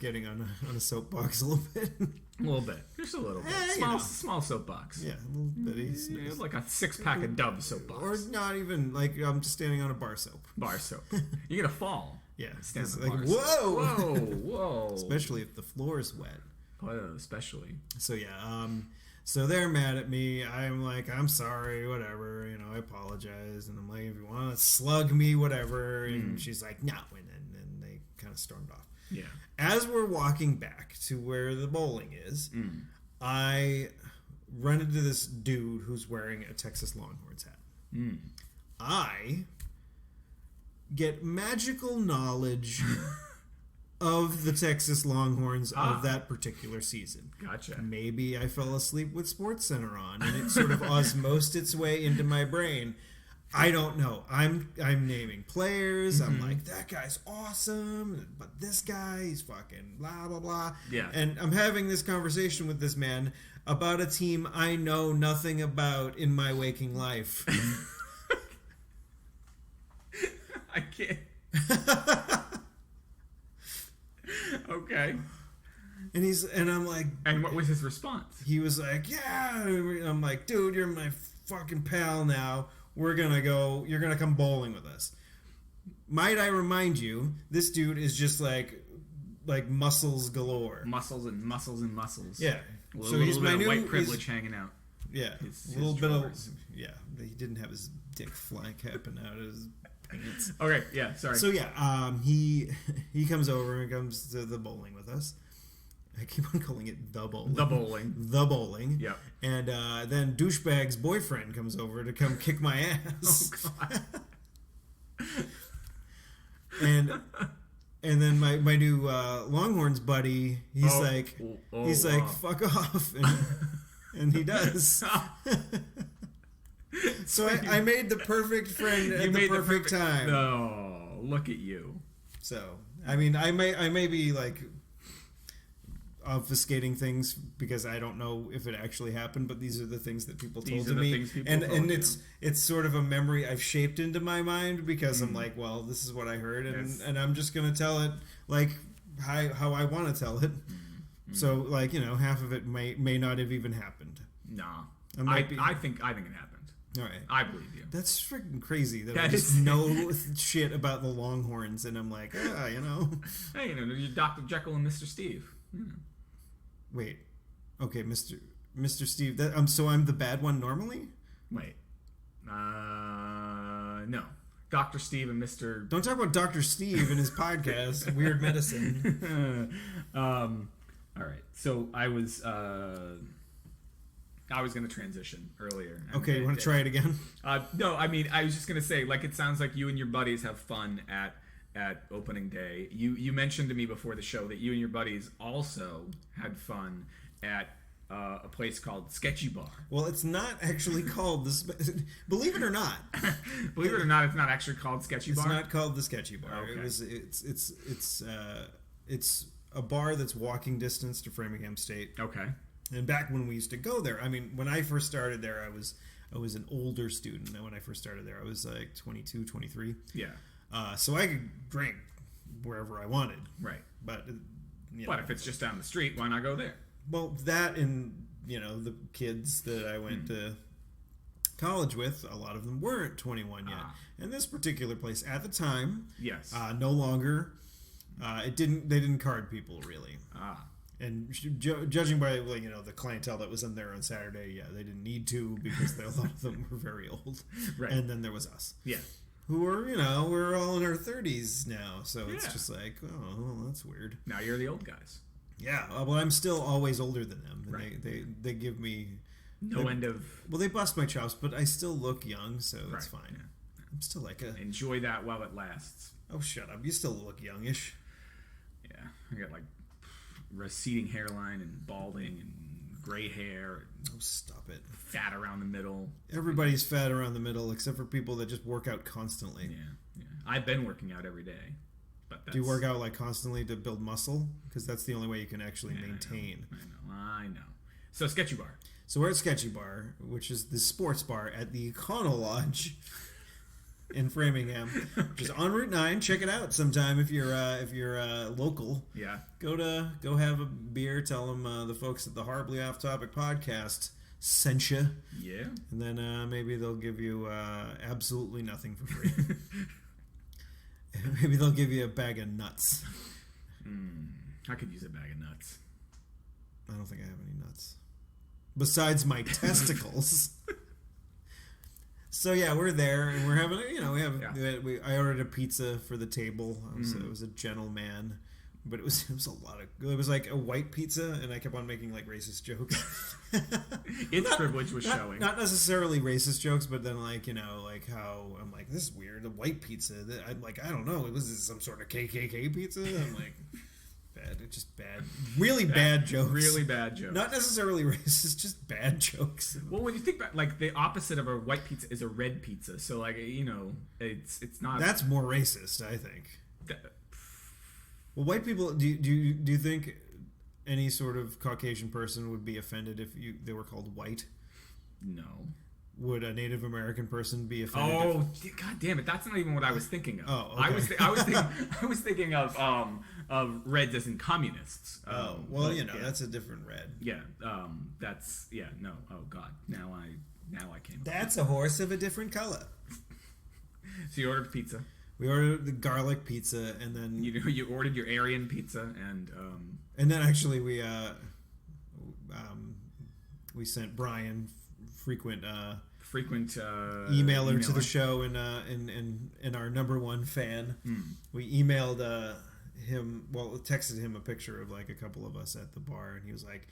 [SPEAKER 1] getting on a soapbox a little bit.
[SPEAKER 2] A little bit, just a little bit. Small soapbox.
[SPEAKER 1] Yeah, a little bitty.
[SPEAKER 2] Like a 6-pack of Dove soapbox,
[SPEAKER 1] or not even like I'm just standing on a bar soap.
[SPEAKER 2] Bar soap. You're gonna fall.
[SPEAKER 1] Yeah,
[SPEAKER 2] stand
[SPEAKER 1] it's
[SPEAKER 2] on
[SPEAKER 1] like
[SPEAKER 2] whoa.
[SPEAKER 1] Especially if the floor is wet.
[SPEAKER 2] Oh, especially.
[SPEAKER 1] So yeah, so they're mad at me. I'm like, I'm sorry, whatever. I apologize, and I'm like, if you want to slug me, whatever. And she's like, no, and then they kind of stormed off.
[SPEAKER 2] Yeah. As
[SPEAKER 1] we're walking back to where the bowling is, I run into this dude who's wearing a Texas Longhorns hat. I get magical knowledge of the Texas Longhorns of that particular season.
[SPEAKER 2] Gotcha.
[SPEAKER 1] Maybe I fell asleep with SportsCenter on, and it sort of osmosed its way into my brain. I don't know. I'm naming players. I'm like, that guy's awesome, but this guy, he's fucking blah, blah, blah.
[SPEAKER 2] Yeah.
[SPEAKER 1] And I'm having this conversation with this man about a team I know nothing about in my waking life.
[SPEAKER 2] I can't. Okay.
[SPEAKER 1] And I'm like...
[SPEAKER 2] And what was his response?
[SPEAKER 1] He was like, yeah. I'm like, dude, you're my fucking pal now. We're gonna go... You're gonna come bowling with us. Might I remind you, this dude is just like muscles galore.
[SPEAKER 2] Muscles and muscles and muscles.
[SPEAKER 1] Yeah.
[SPEAKER 2] So he's my new... white privilege hanging out.
[SPEAKER 1] Yeah. A little bit of... Yeah. He didn't have his dick fly capping out of his... pants.
[SPEAKER 2] Okay, yeah, sorry.
[SPEAKER 1] So yeah, he comes over and comes to the bowling with us. I keep on calling it the bowling.
[SPEAKER 2] The bowling.
[SPEAKER 1] The bowling.
[SPEAKER 2] Yep.
[SPEAKER 1] And then douchebag's boyfriend comes over to come kick my ass.
[SPEAKER 2] Oh, God.
[SPEAKER 1] and then my new Longhorns buddy, he's like, fuck off, and he does. So I made the perfect friend at the perfect time.
[SPEAKER 2] Oh, look at you.
[SPEAKER 1] So, I mean, I may be like obfuscating things because I don't know if it actually happened, but these are the things that people told me. And it's sort of a memory I've shaped into my mind because I'm like, well, this is what I heard, and I'm just going to tell it like how I want to tell it. So, like, half of it may not have even happened.
[SPEAKER 2] Nah. I think it happened.
[SPEAKER 1] All right.
[SPEAKER 2] I believe you.
[SPEAKER 1] That's freaking crazy that I just know shit about the Longhorns, and I'm like, Hey,
[SPEAKER 2] you're Dr. Jekyll and Mr. Steve.
[SPEAKER 1] Wait. Okay, Mr. Steve. So I'm the bad one normally?
[SPEAKER 2] Wait. No. Dr. Steve and Mr.
[SPEAKER 1] Don't talk about Dr. Steve in his podcast, Weird Medicine.
[SPEAKER 2] All right. So I was... I was going to transition earlier.
[SPEAKER 1] Okay, you want to try it again?
[SPEAKER 2] No, I mean, I was just going to say, like, it sounds like you and your buddies have fun at opening day. You mentioned to me before the show that you and your buddies also had fun at a place called Sketchy Bar.
[SPEAKER 1] Well, it's not actually called this. Believe it or not.
[SPEAKER 2] Believe it or not, it's not actually called Sketchy Bar.
[SPEAKER 1] It's not called the Sketchy Bar.
[SPEAKER 2] Okay.
[SPEAKER 1] It's a bar that's walking distance to Framingham State.
[SPEAKER 2] Okay.
[SPEAKER 1] And back when we used to go there, I mean, when I first started there, I was an older student. And when I first started there, I was like 22, 23.
[SPEAKER 2] Yeah.
[SPEAKER 1] So I could drink wherever I wanted.
[SPEAKER 2] Right.
[SPEAKER 1] But
[SPEAKER 2] but if it's just down the street, why not go there?
[SPEAKER 1] Well, that and, the kids that I went to college with, a lot of them weren't 21 yet. And this particular place at the time,
[SPEAKER 2] yes,
[SPEAKER 1] no longer, they didn't card people really. And judging by the clientele that was in there on Saturday, yeah, they didn't need to because a lot of them were very old.
[SPEAKER 2] Right.
[SPEAKER 1] And then there was us.
[SPEAKER 2] Yeah.
[SPEAKER 1] Who are, we're all in our 30s now, so it's just like, oh, well, that's weird.
[SPEAKER 2] Now you're the old guys.
[SPEAKER 1] Yeah, well, I'm still always older than them. And
[SPEAKER 2] right.
[SPEAKER 1] They give me
[SPEAKER 2] end of.
[SPEAKER 1] Well, they bust my chops, but I still look young, so it's fine.
[SPEAKER 2] Yeah.
[SPEAKER 1] I'm still like a.
[SPEAKER 2] Enjoy that while it lasts.
[SPEAKER 1] Oh, shut up! You still look youngish.
[SPEAKER 2] Yeah, I got like receding hairline and balding and gray hair.
[SPEAKER 1] Oh, stop it!
[SPEAKER 2] Fat around the middle.
[SPEAKER 1] Everybody's fat around the middle, except for people that just work out constantly.
[SPEAKER 2] Yeah. I've been working out every day.
[SPEAKER 1] Do you work out like constantly to build muscle? Because that's the only way you can actually maintain.
[SPEAKER 2] I know. So Sketchy Bar.
[SPEAKER 1] So we're at Sketchy Bar, which is the sports bar at the Econo Lodge in Framingham, which is on Route 9. Check it out sometime if you're local.
[SPEAKER 2] Yeah.
[SPEAKER 1] Go have a beer. Tell them the folks at the Horribly Off Topic podcast sent you.
[SPEAKER 2] Yeah.
[SPEAKER 1] And then maybe they'll give you absolutely nothing for free. Maybe they'll give you a bag of nuts.
[SPEAKER 2] I could use a bag of nuts.
[SPEAKER 1] I don't think I have any nuts. Besides my testicles. So yeah, we're there and we're having, I ordered a pizza for the table. It was a gentleman, but it was it was like a white pizza, and I kept on making like racist jokes.
[SPEAKER 2] Its privilege was showing.
[SPEAKER 1] Not necessarily racist jokes, but then like how I'm like, this is weird, a white pizza. I'm like, I don't know, was this some sort of KKK pizza? I'm like, bad, just bad, really bad jokes.
[SPEAKER 2] Really bad jokes.
[SPEAKER 1] Not necessarily racist, just bad jokes.
[SPEAKER 2] Well, when you think about like the opposite of a white pizza is a red pizza, so like it's not.
[SPEAKER 1] That's more racist, I think. Well, white people, do you think any sort of Caucasian person would be offended if they were called white?
[SPEAKER 2] No.
[SPEAKER 1] Would a Native American person be offended?
[SPEAKER 2] Oh, god damn it! That's not even what I was thinking of.
[SPEAKER 1] Oh, okay.
[SPEAKER 2] I was thinking of reds as in communists.
[SPEAKER 1] Well, that's a different red.
[SPEAKER 2] Yeah. No. Oh god. Now I came.
[SPEAKER 1] That's a horse of a different color.
[SPEAKER 2] So you ordered pizza.
[SPEAKER 1] We ordered the garlic pizza, and then
[SPEAKER 2] you ordered your Aryan pizza, and
[SPEAKER 1] then actually we sent Brian, frequent emailer to the show, and our number one fan. We emailed him, texted him a picture of like a couple of us at the bar, and he was like,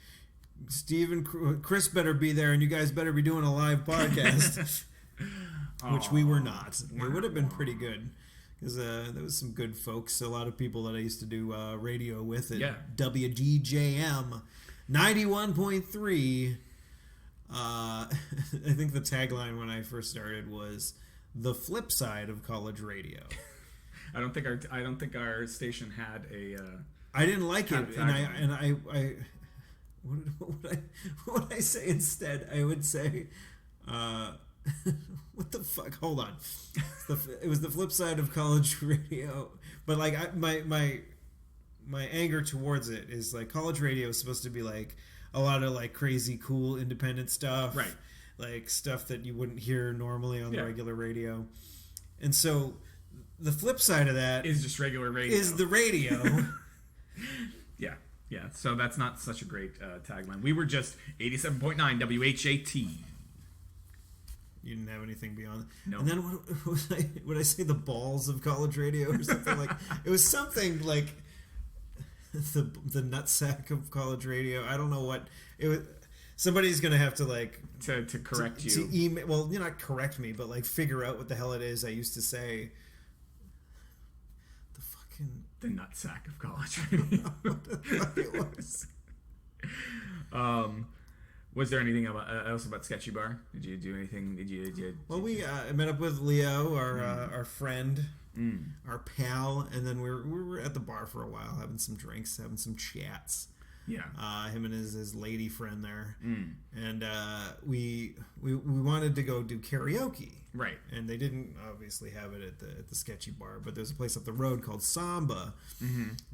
[SPEAKER 1] "Steve and Chris better be there, and you guys better be doing a live podcast." Which we were not. It would have been pretty good. Because there was some good folks, a lot of people that I used to do radio with at WGJM 91.3. I think the tagline when I first started was "the flip side of college radio."
[SPEAKER 2] I don't think our station had a.
[SPEAKER 1] I didn't like it, and I what would I say instead? I would say. What the fuck? Hold on. It was the flip side of college radio. But like my anger towards it is like college radio is supposed to be like a lot of like crazy cool independent stuff.
[SPEAKER 2] Right.
[SPEAKER 1] Like stuff that you wouldn't hear normally on the regular radio. And so the flip side of that
[SPEAKER 2] is just regular radio.
[SPEAKER 1] Is the radio.
[SPEAKER 2] Yeah. Yeah. So that's not such a great tagline. We were just 87.9 WHAT.
[SPEAKER 1] You didn't have anything beyond.
[SPEAKER 2] No.
[SPEAKER 1] And then what would I say? The balls of college radio or something like? It was something like the nutsack of college radio. I don't know what it was. somebody's gonna have to like
[SPEAKER 2] to correct you.
[SPEAKER 1] To email, well, you know, not correct me, but like figure out what the hell it is I used to say.
[SPEAKER 2] The nutsack of college.
[SPEAKER 1] What the fuck it was.
[SPEAKER 2] Was there anything else about Sketchy Bar? Did you do anything?
[SPEAKER 1] Well, we met up with Leo, our friend, our pal, and then we were at the bar for a while, having some drinks, having some chats.
[SPEAKER 2] Yeah.
[SPEAKER 1] Him and his lady friend there, and we wanted to go do karaoke.
[SPEAKER 2] Right.
[SPEAKER 1] And they didn't obviously have it at the Sketchy Bar, but there's a place up the road called Samba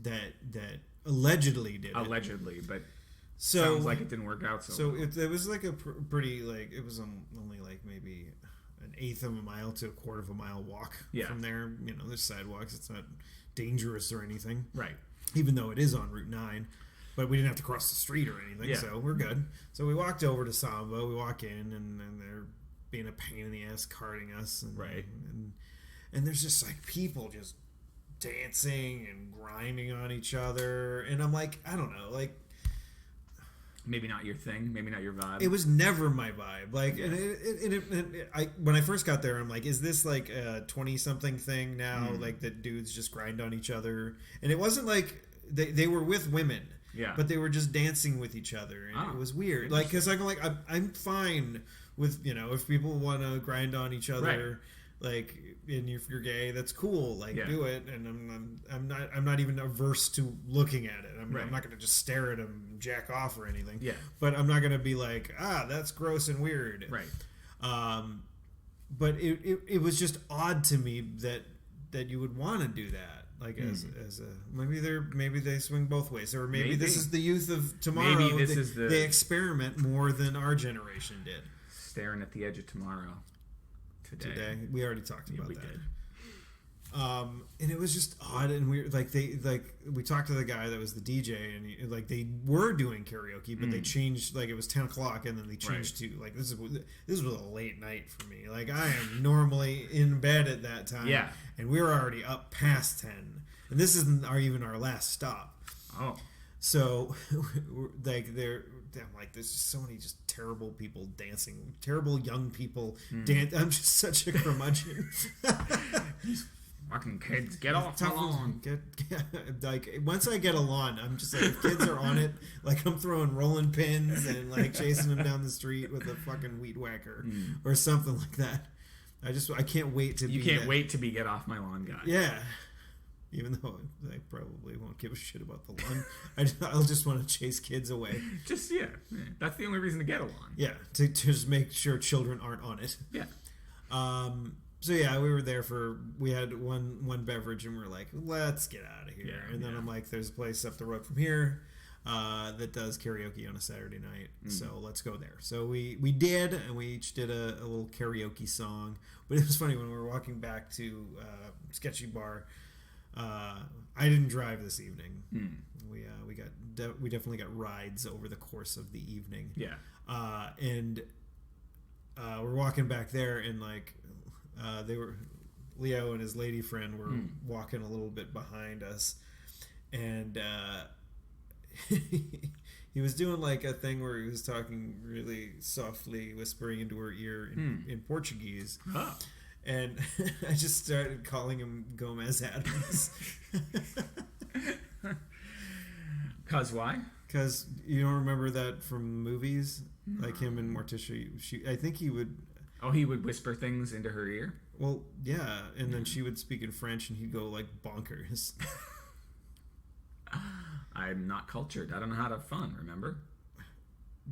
[SPEAKER 1] that allegedly did it.
[SPEAKER 2] Allegedly, but
[SPEAKER 1] so
[SPEAKER 2] sounds like it didn't work out.
[SPEAKER 1] So it was like a pretty, like, it was only like maybe an eighth of a mile to a quarter of a mile walk from there. You know, there's sidewalks. It's not dangerous or anything.
[SPEAKER 2] Right.
[SPEAKER 1] Even though it is on Route 9. But we didn't have to cross the street or anything, so we're good. So we walked over to Samba. We walk in, and they're being a pain in the ass, carting us. And, and there's just, like, people just dancing and grinding on each other. And I'm like, I don't know, like...
[SPEAKER 2] Maybe not your thing. Maybe not your vibe.
[SPEAKER 1] It was never my vibe. Like, when I first got there, I'm like, is this like a 20-something thing now? Like, that dudes just grind on each other? And it wasn't like... They were with women.
[SPEAKER 2] Yeah.
[SPEAKER 1] But they were just dancing with each other, and it was weird. Like, because I'm fine with, you know, if people want to grind on each other, like, and if you're gay, that's cool. Like, do it. And I'm not even averse to looking at it. I'm not going to just stare at them, and jack off or anything.
[SPEAKER 2] Yeah.
[SPEAKER 1] But I'm not going to be like, that's gross and weird.
[SPEAKER 2] Right.
[SPEAKER 1] But it was just odd to me that you would want to do that. Like as a maybe they swing both ways, or maybe this is the youth of tomorrow.
[SPEAKER 2] Maybe
[SPEAKER 1] they experiment more than our generation did.
[SPEAKER 2] Staring at the edge of tomorrow.
[SPEAKER 1] Today we already talked about that.
[SPEAKER 2] Did.
[SPEAKER 1] And it was just odd and weird. Like we talked to the guy that was the DJ, and they were doing karaoke, but they changed. Like, it was 10 o'clock, and then they changed to like this was a late night for me. Like, I am normally in bed at that time, and we were already up past 10, and this isn't even our last stop.
[SPEAKER 2] Oh,
[SPEAKER 1] so like I'm like, there's just so many just terrible people dancing, terrible young people dance. I'm just such a curmudgeon.
[SPEAKER 2] Fucking kids, get off my lawn.
[SPEAKER 1] Like, once I get a lawn, I'm just like, if kids are on it, like, I'm throwing rolling pins and like chasing them down the street with a fucking weed whacker or something like that. I can't wait to
[SPEAKER 2] You can't wait to be get off my lawn guy.
[SPEAKER 1] Yeah. Even though I probably won't give a shit about the lawn. I'll just want to chase kids away.
[SPEAKER 2] Just, that's the only reason to get a lawn.
[SPEAKER 1] Yeah, to just make sure children aren't on it.
[SPEAKER 2] Yeah.
[SPEAKER 1] So we were there we had one beverage, and we're like, let's get out of here. And then I'm like, there's a place up the road from here that does karaoke on a Saturday night, so let's go there. So we did, and we each did a little karaoke song. But it was funny when we were walking back to Sketchy Bar. I didn't drive this evening. We definitely got rides over the course of the evening.
[SPEAKER 2] Yeah.
[SPEAKER 1] And we're walking back there, and like Leo and his lady friend were walking a little bit behind us, and he was doing like a thing where he was talking really softly, whispering into her ear in Portuguese.
[SPEAKER 2] Oh.
[SPEAKER 1] And I just started calling him Gomez Adams.
[SPEAKER 2] Cause why?
[SPEAKER 1] Because you don't remember that from movies, like him and Morticia. I think he would.
[SPEAKER 2] Oh, he would whisper things into her ear?
[SPEAKER 1] Well, yeah, and then she would speak in French, and he'd go like bonkers.
[SPEAKER 2] I'm not cultured. I don't know how to have fun. Remember?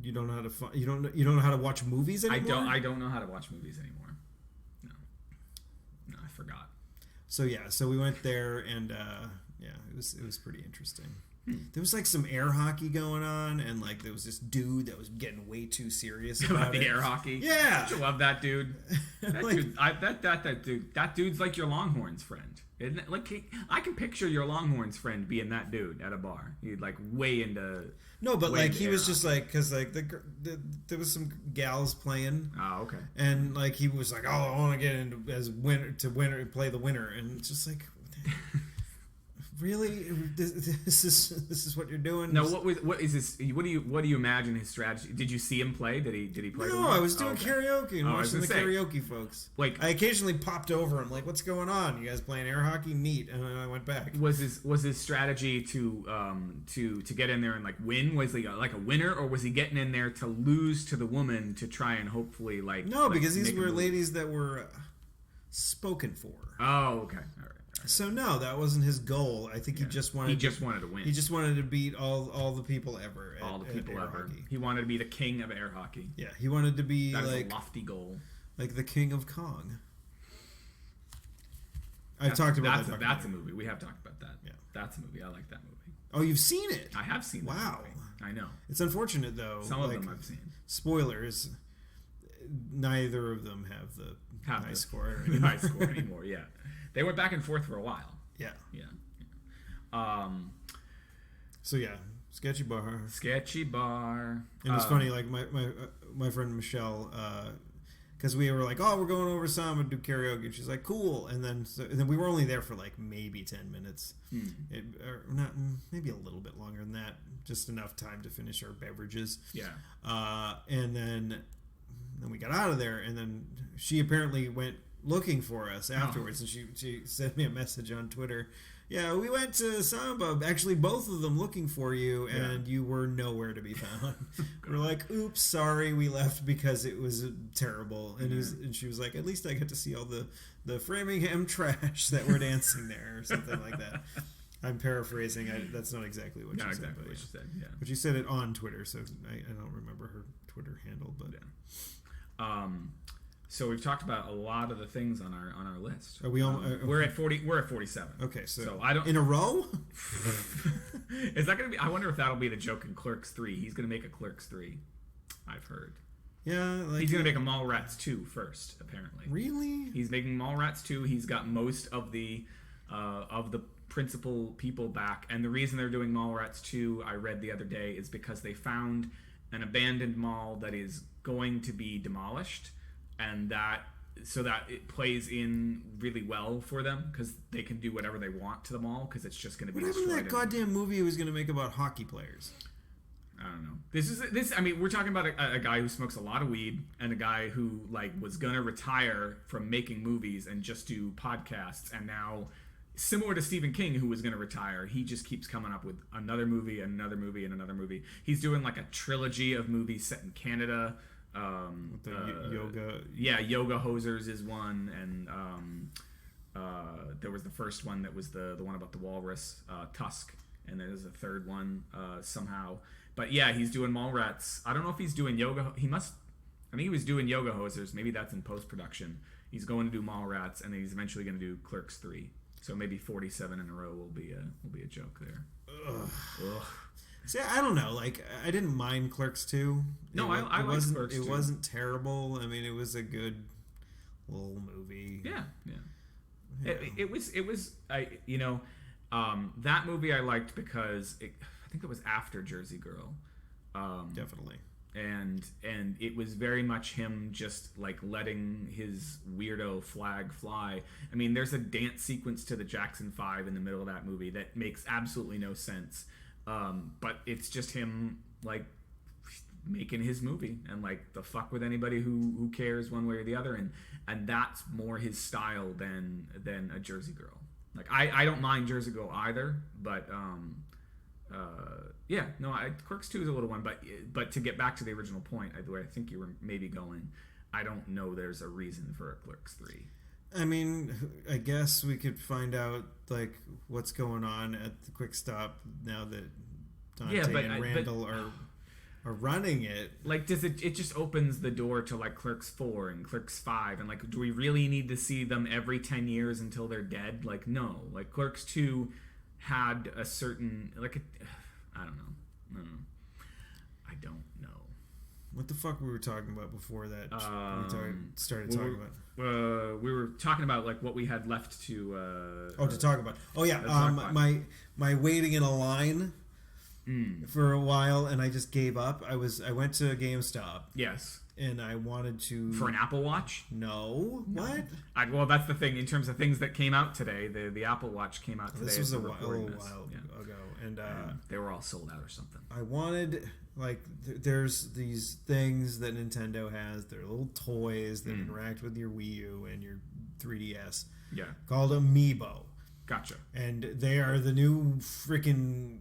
[SPEAKER 1] You don't know how to fun. You don't know how to watch movies anymore.
[SPEAKER 2] I don't know how to watch movies anymore. No, I forgot.
[SPEAKER 1] So we went there, and it was pretty interesting. There was like some air hockey going on, and like there was this dude that was getting way too serious about
[SPEAKER 2] the air hockey.
[SPEAKER 1] Yeah,
[SPEAKER 2] don't you love that dude. That dude's like your Longhorns friend, isn't it? Like, I can picture your Longhorns friend being that dude at a bar. He'd like way into.
[SPEAKER 1] No, but like he was just like, because like there was some gals playing.
[SPEAKER 2] Oh, okay.
[SPEAKER 1] And like he was like, oh, I want to get into as winner play the winner, and it's just like. Really? This is what you're doing?
[SPEAKER 2] No, what is this? What do you imagine his strategy? Did you see him play? Did he play?
[SPEAKER 1] No, I was doing karaoke and watching the karaoke folks.
[SPEAKER 2] Like,
[SPEAKER 1] I occasionally popped over. I'm like, "What's going on? You guys playing air hockey? Neat." And then I went back.
[SPEAKER 2] Was his strategy to get in there and like win? Was he like a winner, or was he getting in there to lose to the woman to try and hopefully like?
[SPEAKER 1] No, because these were ladies that were spoken for.
[SPEAKER 2] Oh, okay, all right.
[SPEAKER 1] So no, that wasn't his goal. I think he just wanted
[SPEAKER 2] to win.
[SPEAKER 1] He just wanted to beat all the people ever.
[SPEAKER 2] All the people ever. Hockey. He wanted to be the king of air hockey.
[SPEAKER 1] Yeah, he wanted to be
[SPEAKER 2] that is a lofty goal,
[SPEAKER 1] like the king of Kong. I've talked about that.
[SPEAKER 2] That's a movie. We have talked about that.
[SPEAKER 1] Yeah,
[SPEAKER 2] that's a movie. I like that movie.
[SPEAKER 1] Oh, you've seen it?
[SPEAKER 2] I have seen.
[SPEAKER 1] Wow,
[SPEAKER 2] I know.
[SPEAKER 1] It's unfortunate though.
[SPEAKER 2] Some of them I've seen.
[SPEAKER 1] Spoilers. Neither of them have the high score.
[SPEAKER 2] The high score anymore. Yeah, they went back and forth for a while.
[SPEAKER 1] Yeah.
[SPEAKER 2] So
[SPEAKER 1] yeah, Sketchy Bar.
[SPEAKER 2] And
[SPEAKER 1] it's funny, like my friend Michelle, because we were like, oh, we're going over some and do karaoke. And she's like, cool. And then we were only there for like maybe 10 minutes, or not, maybe a little bit longer than that, just enough time to finish our beverages.
[SPEAKER 2] Yeah.
[SPEAKER 1] And then we got out of there, and then she apparently went looking for us afterwards, and she sent me a message on Twitter. Yeah, we went to Samba. Actually, both of them looking for you, and you were nowhere to be found. We're like, oops, sorry, we left because it was terrible. And and she was like, at least I got to see all the Framingham trash that were dancing there, or something like that. I'm paraphrasing. That's not exactly what she said. But
[SPEAKER 2] she said. Yeah,
[SPEAKER 1] but she said it on Twitter, so I don't remember her Twitter handle, but.
[SPEAKER 2] Yeah. So we've talked about a lot of the things on our list.
[SPEAKER 1] Are we all?
[SPEAKER 2] We're at 40. We're at 47.
[SPEAKER 1] Okay, so
[SPEAKER 2] I don't
[SPEAKER 1] in a row.
[SPEAKER 2] Is that going to be? I wonder if that'll be the joke in Clerks 3. He's going to make a Clerks 3. I've heard.
[SPEAKER 1] Yeah,
[SPEAKER 2] he's going to make a Mallrats 2 first. Apparently.
[SPEAKER 1] Really?
[SPEAKER 2] He's making Mallrats 2. He's got most of the principal people back, and the reason they're doing Mallrats 2, I read the other day, is because they found an abandoned mall that is going to be demolished. And so that it plays in really well for them because they can do whatever they want to the mall because it's just going to be destroyed.
[SPEAKER 1] What happened to that goddamn movie he was going to make about hockey players?
[SPEAKER 2] I don't know. This. I mean, we're talking about a guy who smokes a lot of weed and a guy who like was going to retire from making movies and just do podcasts, and now, similar to Stephen King, who was going to retire, he just keeps coming up with another movie and another movie and another movie. He's doing like a trilogy of movies set in Canada.
[SPEAKER 1] Yoga.
[SPEAKER 2] Yeah, Yoga Hosers is one, and there was the first one that was the one about the walrus, Tusk, and there's a third one somehow. But yeah, he's doing Mallrats. I don't know if he's doing Yoga. He must. I think he was doing Yoga Hosers. Maybe that's in post production. He's going to do Mallrats, and then he's eventually going to do Clerks 3. So maybe 47 in a row will be a joke there.
[SPEAKER 1] Ugh. See, I don't know. Like, I didn't mind Clerks 2.
[SPEAKER 2] No, I liked Clerks 2.
[SPEAKER 1] It wasn't terrible. I mean, it was a good little movie.
[SPEAKER 2] Yeah. It was. That movie I liked because I think it was after Jersey Girl.
[SPEAKER 1] Definitely.
[SPEAKER 2] And it was very much him just like letting his weirdo flag fly. I mean, there's a dance sequence to the Jackson 5 in the middle of that movie that makes absolutely no sense. But it's just him like making his movie and like the fuck with anybody who cares one way or the other, and that's more his style than a Jersey Girl. Like I don't mind Jersey Girl either, but Clerks 2 is a little one, but to get back to the original point, the way I think you were maybe going, I don't know there's a reason for a Clerks 3.
[SPEAKER 1] I mean, I guess we could find out like what's going on at the Quick Stop now that Dante and Randall are running it.
[SPEAKER 2] Like, does it just opens the door to like Clerks 4 and Clerks 5, and like, do we really need to see them every 10 years until they're dead? Like, no. Like, Clerks 2 had a certain I don't know. I don't know.
[SPEAKER 1] What the fuck we were talking about before that? We started talking about.
[SPEAKER 2] We were talking about like what we had left to.
[SPEAKER 1] To talk about. Oh yeah, my waiting in a line for a while, and I just gave up. I went to GameStop.
[SPEAKER 2] Yes.
[SPEAKER 1] and I wanted to
[SPEAKER 2] for an Apple Watch.
[SPEAKER 1] No, what?
[SPEAKER 2] Well, that's the thing in terms of things that came out today. The Apple Watch came out today.
[SPEAKER 1] This was a while ago, and
[SPEAKER 2] they were all sold out or something.
[SPEAKER 1] I wanted there's these things that Nintendo has. They're little toys that interact with your Wii U and your 3DS.
[SPEAKER 2] Yeah,
[SPEAKER 1] called Amiibo.
[SPEAKER 2] Gotcha.
[SPEAKER 1] And they are the new freaking.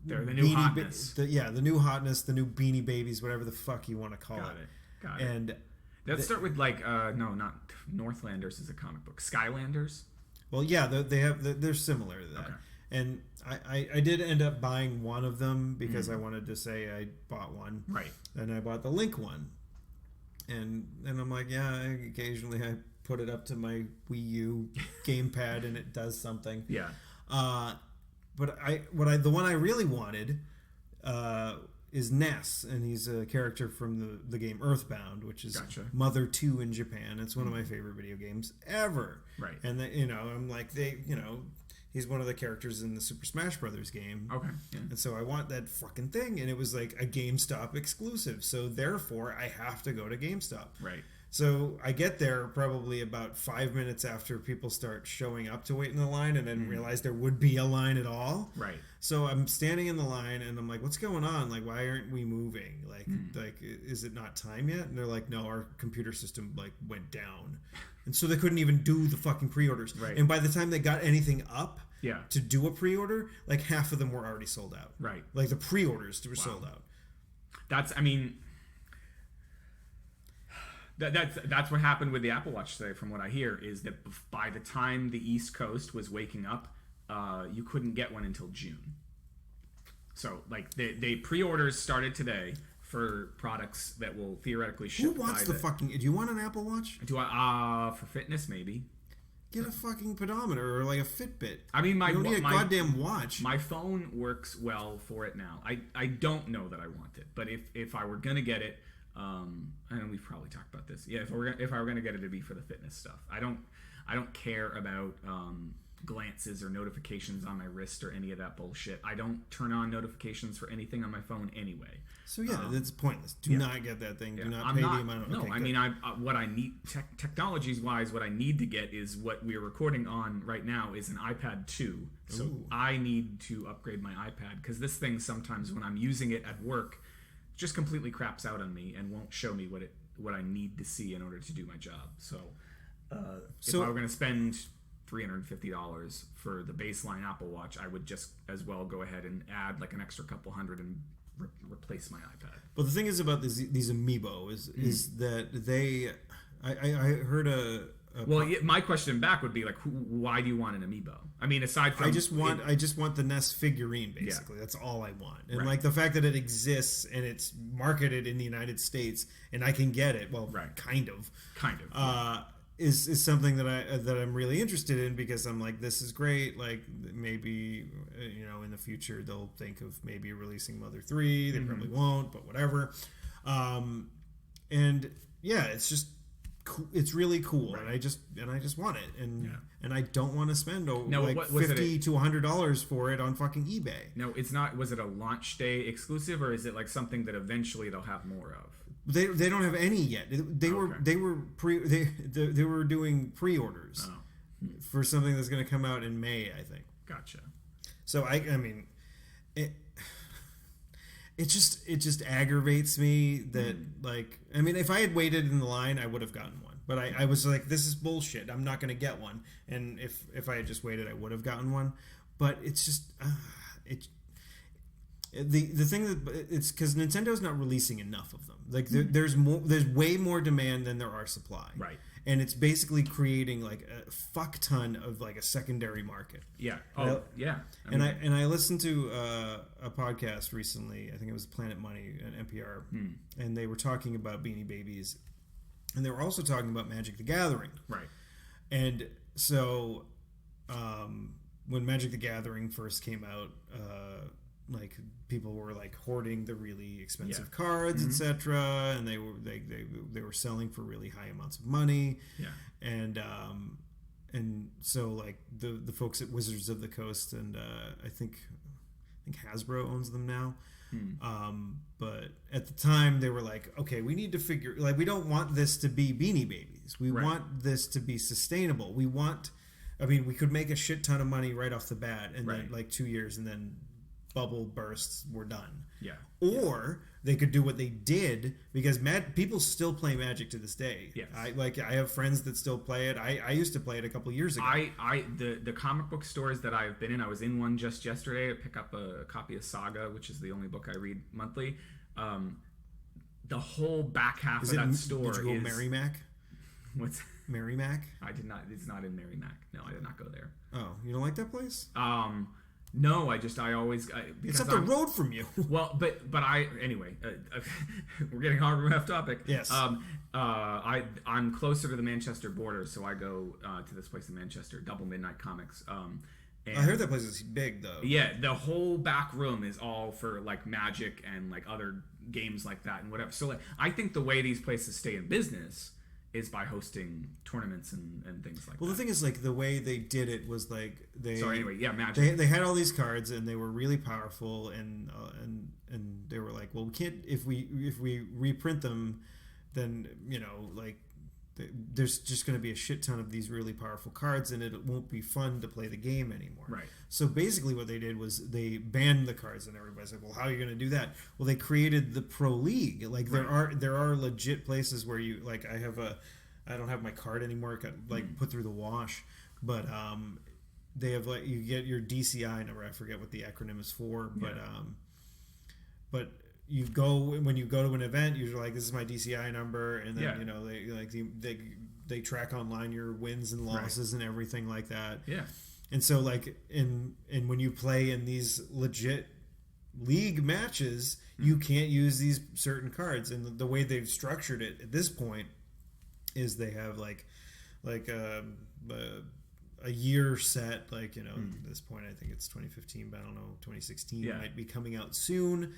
[SPEAKER 2] They're the new hotness.
[SPEAKER 1] The new hotness, the new Beanie Babies, whatever the fuck you want to call it.
[SPEAKER 2] Got it. And let's start with no, not Northlanders is a comic book. Skylanders.
[SPEAKER 1] Well, yeah, they're similar to that. Okay. And I did end up buying one of them because I wanted to say I bought one.
[SPEAKER 2] Right.
[SPEAKER 1] And I bought the Link one. And I'm like, yeah, occasionally I put it up to my Wii U gamepad and it does something.
[SPEAKER 2] Yeah.
[SPEAKER 1] But the one I really wanted is Ness, and he's a character from the game Earthbound, which is Mother 2 in Japan. It's one of my favorite video games ever.
[SPEAKER 2] Right.
[SPEAKER 1] And I'm like he's one of the characters in the Super Smash Brothers game.
[SPEAKER 2] Okay. Yeah.
[SPEAKER 1] And so I want that fucking thing, and it was like a GameStop exclusive. So therefore, I have to go to GameStop.
[SPEAKER 2] Right.
[SPEAKER 1] So I get there probably about 5 minutes after people start showing up to wait in the line, and then realize there would be a line at all.
[SPEAKER 2] Right.
[SPEAKER 1] So I'm standing in the line, and I'm like, "What's going on? Like, why aren't we moving? Like, is it not time yet?" And they're like, "No, our computer system went down," and so they couldn't even do the fucking pre-orders.
[SPEAKER 2] Right.
[SPEAKER 1] And by the time they got anything up,
[SPEAKER 2] yeah.
[SPEAKER 1] to do a pre-order, like half of them were already sold out.
[SPEAKER 2] Right.
[SPEAKER 1] Like the pre-orders were sold out.
[SPEAKER 2] That's what happened with the Apple Watch today, from what I hear, is that by the time the East Coast was waking up, you couldn't get one until June. So, they pre-orders started today for products that will theoretically ship.
[SPEAKER 1] Who wants do you want an Apple Watch?
[SPEAKER 2] Do I? For fitness, maybe.
[SPEAKER 1] Get a fucking pedometer or like a Fitbit.
[SPEAKER 2] I mean,
[SPEAKER 1] you don't need a goddamn watch.
[SPEAKER 2] My phone works well for it now. I don't know that I want it, but if I were gonna get it, and we've probably talked about this. Yeah, if I were gonna get it, it'd be for the fitness stuff. I don't care about glances or notifications on my wrist or any of that bullshit. I don't turn on notifications for anything on my phone anyway.
[SPEAKER 1] So that's pointless. Do not get that thing. Do not pay the amount.
[SPEAKER 2] No, I mean, what I need technologies wise, what I need to get is what we're recording on right now is an iPad 2. So I need to upgrade my iPad because this thing sometimes when I'm using it at work just completely craps out on me and won't show me what I need to see in order to do my job. So if I were going to spend $350 for the baseline Apple Watch, I would just as well go ahead and add like an extra couple hundred and replace my iPad.
[SPEAKER 1] But the thing is about these Amiibo is that I heard
[SPEAKER 2] my question back would be like, why do you want an Amiibo? I mean, aside from
[SPEAKER 1] I just want the Ness figurine, basically. Yeah. That's all I want. And like the fact that it exists and it's marketed in the United States and I can get it, kind of. Is something that I'm really interested in because I'm like, this is great. Like maybe in the future they'll think of maybe releasing Mother 3. They probably won't, but whatever. And yeah, it's just cool. It's really cool, and I just want it, and I don't want to spend $50 to $100 for it on fucking eBay.
[SPEAKER 2] No, it's not. Was it a launch day exclusive, or is it like something that eventually they'll have more of?
[SPEAKER 1] They don't have any yet. They were doing pre-orders for something that's going to come out in May, I think.
[SPEAKER 2] Gotcha.
[SPEAKER 1] So I mean, it just aggravates me that if I had waited in the line, I would have gotten one. But I was like, this is bullshit. I'm not going to get one. And if I had just waited, I would have gotten one. But it's just the thing that it's because Nintendo's not releasing enough of them. Like there's way more demand than there are supply.
[SPEAKER 2] Right.
[SPEAKER 1] And it's basically creating like a fuck ton of like a secondary market.
[SPEAKER 2] Yeah.
[SPEAKER 1] Yeah. I listened to a podcast recently. I think it was Planet Money and NPR, and they were talking about Beanie Babies, and they were also talking about Magic the Gathering.
[SPEAKER 2] Right.
[SPEAKER 1] And so, when Magic the Gathering first came out, like people were like hoarding the really expensive cards, etc., and they were selling for really high amounts of money.
[SPEAKER 2] Yeah.
[SPEAKER 1] And so like the folks at Wizards of the Coast and I think Hasbro owns them now. But at the time they were like, okay, we need to figure, like, we don't want this to be Beanie Babies. We want this to be sustainable. We could make a shit ton of money right off the bat, and then like 2 years, and then bubble bursts, we're done.
[SPEAKER 2] Yeah.
[SPEAKER 1] Or they could do what they did, because people still play Magic to this day.
[SPEAKER 2] Yes.
[SPEAKER 1] I have friends that still play it. I used to play it a couple years ago.
[SPEAKER 2] The comic book stores that I've been in, I was in one just yesterday to pick up a copy of Saga, which is the only book I read monthly. The whole back half of that store is...
[SPEAKER 1] Did you go Merrimack?
[SPEAKER 2] What's...
[SPEAKER 1] Merrimack?
[SPEAKER 2] I did not. It's not in Merrimack. No, I did not go there.
[SPEAKER 1] Oh, you don't like that place?
[SPEAKER 2] No, it's
[SPEAKER 1] up the road from you.
[SPEAKER 2] Well, anyway, we're getting off topic.
[SPEAKER 1] Yes.
[SPEAKER 2] I'm closer to the Manchester border, so I go to this place in Manchester, Double Midnight Comics.
[SPEAKER 1] And I heard that place is big, though.
[SPEAKER 2] Yeah, the whole back room is all for like Magic and like other games like that and whatever. So like, I think the way these places stay in business is by hosting tournaments and things like that.
[SPEAKER 1] Well, the thing is, like, the way they did it was like
[SPEAKER 2] Magic.
[SPEAKER 1] They had all these cards and they were really powerful, and they were like, well, we can't, if we reprint them, then like there's just going to be a shit ton of these really powerful cards, and it won't be fun to play the game anymore.
[SPEAKER 2] Right.
[SPEAKER 1] So basically what they did was they banned the cards, and everybody's like, well, how are you going to do that? Well, they created the Pro League. Like, there are legit places where you, like, I don't have my card anymore, like put through the wash, but they have, like, you get your DCI number. I forget what the acronym is for, but you go, when you go to an event, you're like, this is my DCI number, and then they track online your wins and losses and everything like that.
[SPEAKER 2] Yeah.
[SPEAKER 1] And so, like, in when you play in these legit league matches, you can't use these certain cards. And the way they've structured it at this point is they have like a year set, like, at this point I think it's 2015, but I don't know, 2016 might be coming out soon.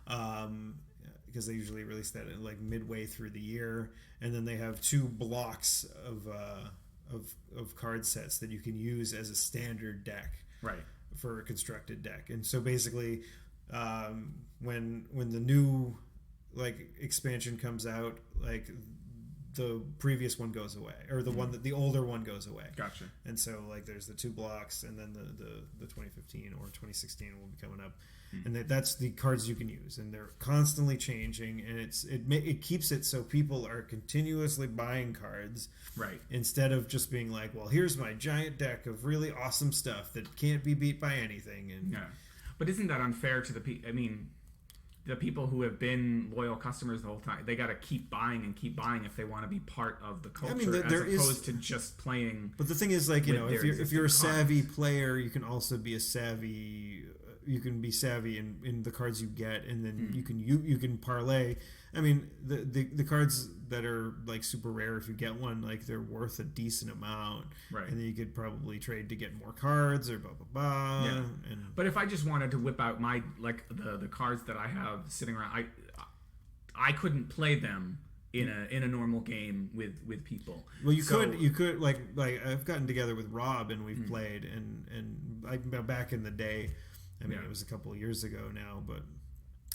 [SPEAKER 1] Because they usually release that like midway through the year, and then they have 2 blocks of card sets that you can use as a standard deck,
[SPEAKER 2] right,
[SPEAKER 1] for a constructed deck. And so basically, when the new like expansion comes out, like the previous one goes away, or the older one goes away.
[SPEAKER 2] Gotcha. And
[SPEAKER 1] so, like, there's the 2 blocks, and then the 2015 or 2016 will be coming up. And that's the cards you can use, and they're constantly changing, and it keeps it so people are continuously buying cards,
[SPEAKER 2] right? Instead
[SPEAKER 1] of just being like, well, here's my giant deck of really awesome stuff that can't be beat by anything. And
[SPEAKER 2] but isn't that unfair to the people? I mean, the people who have been loyal customers the whole time, they got to keep buying if they want to be part of the culture, opposed to just playing.
[SPEAKER 1] But the thing is, like, if you're a savvy player, you can also be a savvy. You can be savvy in the cards you get, and then you can parlay. I mean, the cards that are like super rare, if you get one, like, they're worth a decent amount,
[SPEAKER 2] right?
[SPEAKER 1] And then you could probably trade to get more cards, or blah blah blah.
[SPEAKER 2] Yeah. But if I just wanted to whip out my, like, the cards that I have sitting around, I couldn't play them in a normal game with people.
[SPEAKER 1] Well, you could like I've gotten together with Rob, and we've played, and like, back in the day. I mean, it was a couple of years ago now, but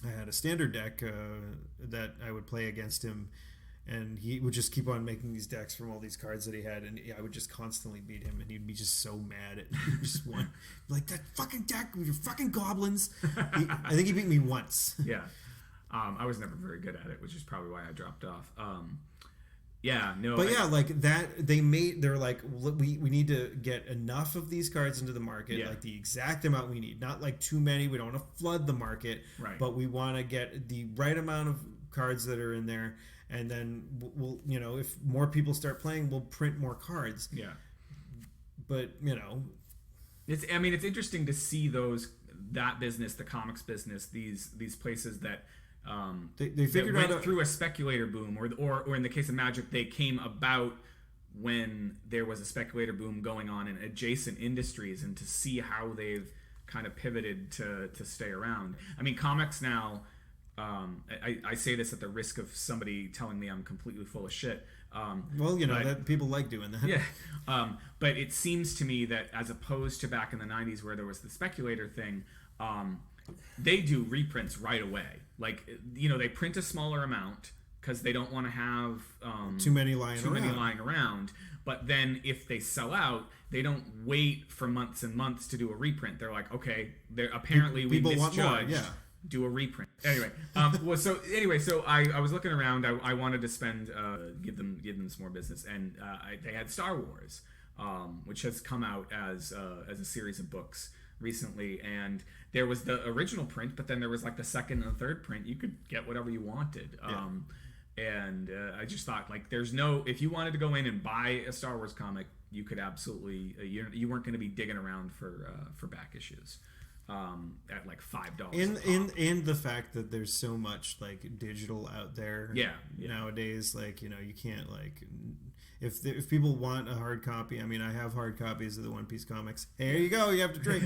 [SPEAKER 1] I had a standard deck that I would play against him, and he would just keep on making these decks from all these cards that he had, and I would just constantly beat him, and he'd be just so mad at me. Just one, like, that fucking deck with your fucking goblins. I think he beat me once.
[SPEAKER 2] Yeah. I was never very good at it, which is probably why I dropped off.
[SPEAKER 1] Like that, they're like, we need to get enough of these cards into the market, like the exact amount we need, not like too many. We don't want to flood the market,
[SPEAKER 2] right?
[SPEAKER 1] But we want to get the right amount of cards that are in there, and then we'll, if more people start playing, we'll print more cards.
[SPEAKER 2] Yeah.
[SPEAKER 1] But
[SPEAKER 2] it's interesting to see that business, the comics business, these places that.
[SPEAKER 1] They figured out
[SPEAKER 2] through a speculator boom, or in the case of Magic, they came about when there was a speculator boom going on in adjacent industries, and to see how they've kind of pivoted to stay around. I mean, comics now. I say this at the risk of somebody telling me I'm completely full of shit.
[SPEAKER 1] That people like doing that.
[SPEAKER 2] Yeah, but it seems to me that, as opposed to back in the 90s where there was the speculator thing. they do reprints right away. Like, they print a smaller amount because they don't want to have
[SPEAKER 1] too many lying
[SPEAKER 2] around. But then if they sell out, they don't wait for months and months to do a reprint. They're like, okay, apparently we misjudged. Do a reprint. Anyway, so I was looking around. I wanted to give them some more business, and they had Star Wars, which has come out as a series of books recently, and there was the original print, but then there was like the second and third print. You could get whatever you wanted. And I just thought, like, if you wanted to go in and buy a Star Wars comic, you could absolutely, you weren't going to be digging around for back issues at like $5.
[SPEAKER 1] In the fact that there's so much like digital out there nowadays, like, you can't, like, if people want a hard copy, I mean, I have hard copies of the One Piece comics. Here you go, you have to drink.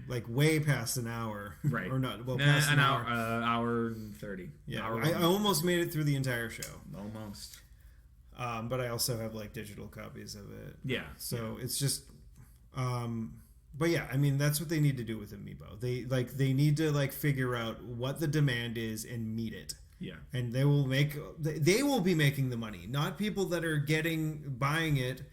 [SPEAKER 1] Like way past an hour,
[SPEAKER 2] right?
[SPEAKER 1] Or not? Well, past an hour.
[SPEAKER 2] Hour and 30.
[SPEAKER 1] Yeah, I almost made it through the entire show.
[SPEAKER 2] Almost.
[SPEAKER 1] But I also have like digital copies of it.
[SPEAKER 2] Yeah.
[SPEAKER 1] So it's just, but yeah, I mean, that's what they need to do with Amiibo. They need to like figure out what the demand is and meet it.
[SPEAKER 2] Yeah.
[SPEAKER 1] And they will be making the money, not people that are buying it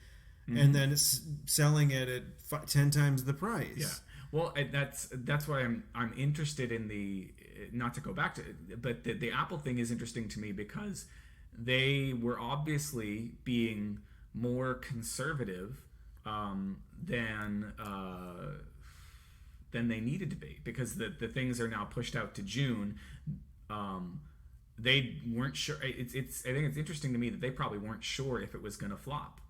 [SPEAKER 1] and then selling it at 10 times the price.
[SPEAKER 2] Yeah. Well, that's why I'm interested in not to go back to it, but the Apple thing is interesting to me because they were obviously being more conservative than they needed to be, because the things are now pushed out to June. They weren't sure. I think it's interesting to me that they probably weren't sure if it was going to flop.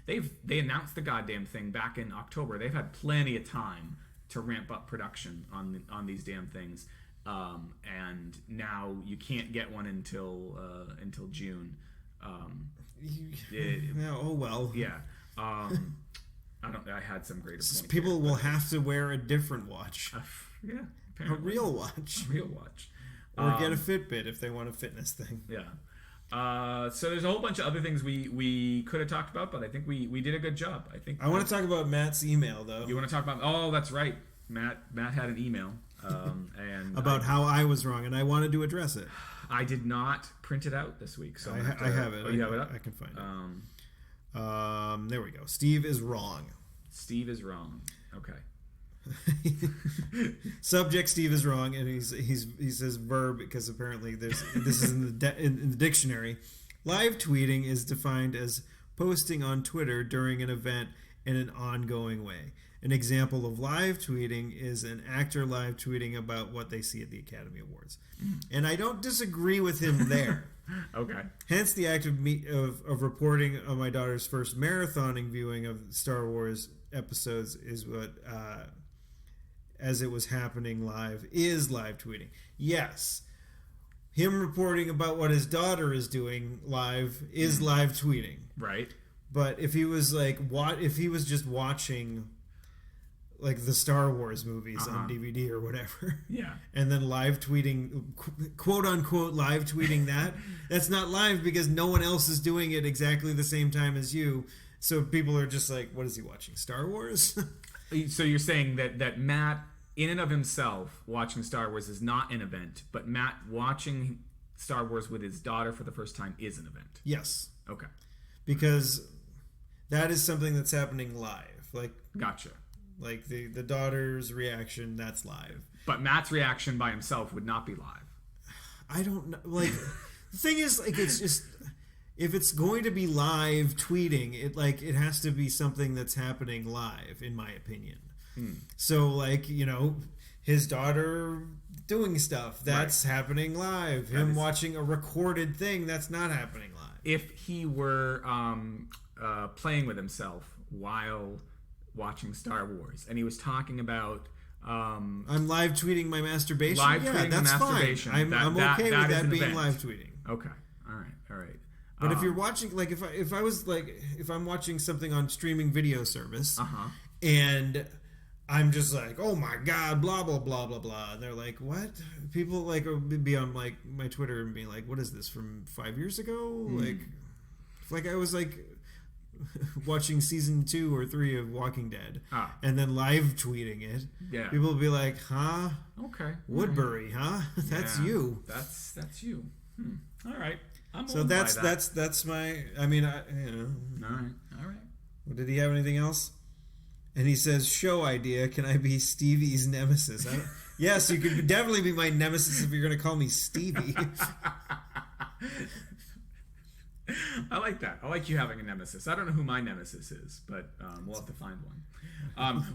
[SPEAKER 2] They announced the goddamn thing back in October. They've had plenty of time to ramp up production on these damn things, and now you can't get one until June.
[SPEAKER 1] Oh well.
[SPEAKER 2] Yeah. I had some greater points.
[SPEAKER 1] People will have to wear a different watch.
[SPEAKER 2] Yeah,
[SPEAKER 1] apparently. A real watch. Or get a Fitbit if they want a fitness thing.
[SPEAKER 2] Yeah. So there's a whole bunch of other things we could have talked about, but I think we did a good job. I
[SPEAKER 1] want to talk about Matt's email, though.
[SPEAKER 2] You want to talk about? Oh, that's right. Matt had an email and
[SPEAKER 1] about how I was wrong, and I wanted to address it.
[SPEAKER 2] I did not print it out this week, so
[SPEAKER 1] I have it.
[SPEAKER 2] Oh, you have it up?
[SPEAKER 1] I can find it. There we go. Steve is wrong.
[SPEAKER 2] Steve is wrong. Okay.
[SPEAKER 1] Subject: Steve is wrong, and he says verb because apparently this is in the dictionary. Live tweeting is defined as posting on Twitter during an event in an ongoing way. An example of live tweeting is an actor live tweeting about what they see at the Academy Awards, and I don't disagree with him there.
[SPEAKER 2] Okay.
[SPEAKER 1] Hence, the act of reporting on my daughter's first marathoning viewing of Star Wars episodes is what. As it was happening live, is live tweeting. Yes. Him reporting about what his daughter is doing live is live tweeting.
[SPEAKER 2] Right.
[SPEAKER 1] But if he was if he was just watching like the Star Wars movies on DVD or whatever.
[SPEAKER 2] Yeah.
[SPEAKER 1] And then live tweeting, quote unquote live tweeting that's not live because no one else is doing it exactly the same time as you. So people are just like, what is he watching? Star Wars?
[SPEAKER 2] So you're saying that Matt, in and of himself, watching Star Wars is not an event, but Matt watching Star Wars with his daughter for the first time is an event?
[SPEAKER 1] Yes.
[SPEAKER 2] Okay.
[SPEAKER 1] Because that is something that's happening live. Like,
[SPEAKER 2] gotcha.
[SPEAKER 1] Like the daughter's reaction, that's live.
[SPEAKER 2] But Matt's reaction by himself would not be live.
[SPEAKER 1] I don't know. Like, the thing is, like, it's just... If it's going to be live tweeting, it has to be something that's happening live, in my opinion. So, like, his daughter doing stuff, that's happening live. Him watching a recorded thing, that's not happening live.
[SPEAKER 2] If he were playing with himself while watching Star Wars, and he was talking about...
[SPEAKER 1] I'm live tweeting my masturbation?
[SPEAKER 2] Live tweeting
[SPEAKER 1] that's
[SPEAKER 2] masturbation.
[SPEAKER 1] Fine. I'm okay with that being live tweeting.
[SPEAKER 2] Okay. All right.
[SPEAKER 1] But if you're watching, like, if I'm watching something on streaming video service, and I'm just like, oh my god, blah blah blah blah blah, and they're like, what? People like would be on like my Twitter and being like, what is this from 5 years ago? Like I was like, watching season 2 or 3 of Walking Dead, and then live tweeting it, people will be like, "Huh?
[SPEAKER 2] Okay,
[SPEAKER 1] Woodbury, huh? That's you.
[SPEAKER 2] That's you. All right."
[SPEAKER 1] So that's my. I mean, All
[SPEAKER 2] right.
[SPEAKER 1] Well, did he have anything else? And he says, "Show idea. Can I be Stevie's nemesis?" Yes, you could definitely be my nemesis if you're going to call me Stevie.
[SPEAKER 2] I like that. I like you having a nemesis. I don't know who my nemesis is, but we'll have to find one.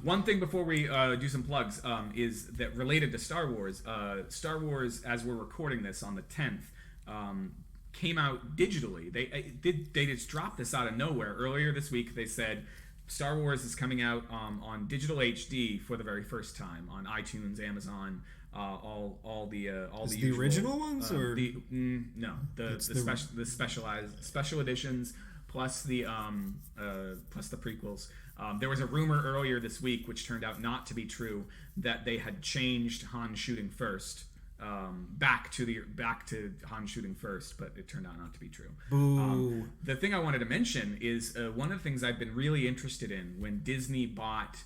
[SPEAKER 2] One thing before we do some plugs is that related to Star Wars. Star Wars, as we're recording this on the 10th, came out digitally. They just dropped this out of nowhere. Earlier this week, they said Star Wars is coming out on digital HD for the very first time on iTunes, Amazon, all the usual,
[SPEAKER 1] original ones or
[SPEAKER 2] the special editions plus the prequels. There was a rumor earlier this week, which turned out not to be true, that they had changed Han shooting first. Back to Han shooting first, but it turned out not to be true.
[SPEAKER 1] Boo.
[SPEAKER 2] The thing I wanted to mention is one of the things I've been really interested in when Disney bought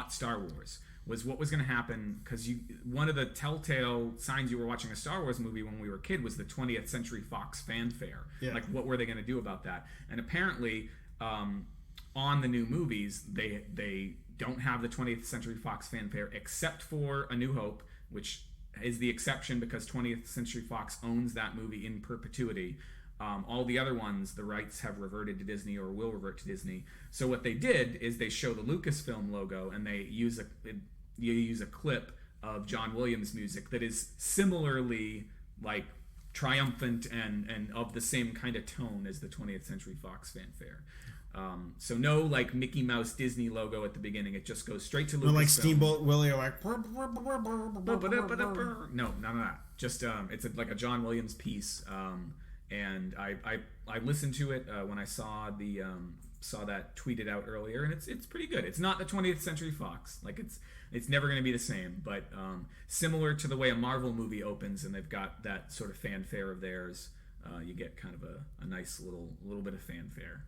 [SPEAKER 2] Star Wars was what was going to happen, because one of the telltale signs you were watching a Star Wars movie when we were a kid was the 20th Century Fox fanfare. Yeah. Like, what were they going to do about that? And apparently, on the new movies, they don't have the 20th Century Fox fanfare except for A New Hope, which is the exception because 20th Century Fox owns that movie in perpetuity. All the other ones, the rights have reverted to Disney or will revert to Disney. So what they did is they show the Lucasfilm logo and they use a clip of John Williams music that is similarly like triumphant and of the same kind of tone as the 20th Century Fox fanfare. So no like Mickey Mouse Disney logo at the beginning. It just goes straight to Lucasfilm.
[SPEAKER 1] No, like Steamboat Willie, like
[SPEAKER 2] no, none of that. Just it's like a John Williams piece. And I listened to it when I saw that tweeted out earlier, and it's pretty good. It's not the 20th Century Fox. Like it's never going to be the same, but similar to the way a Marvel movie opens, and they've got that sort of fanfare of theirs. You get kind of a nice little bit of fanfare.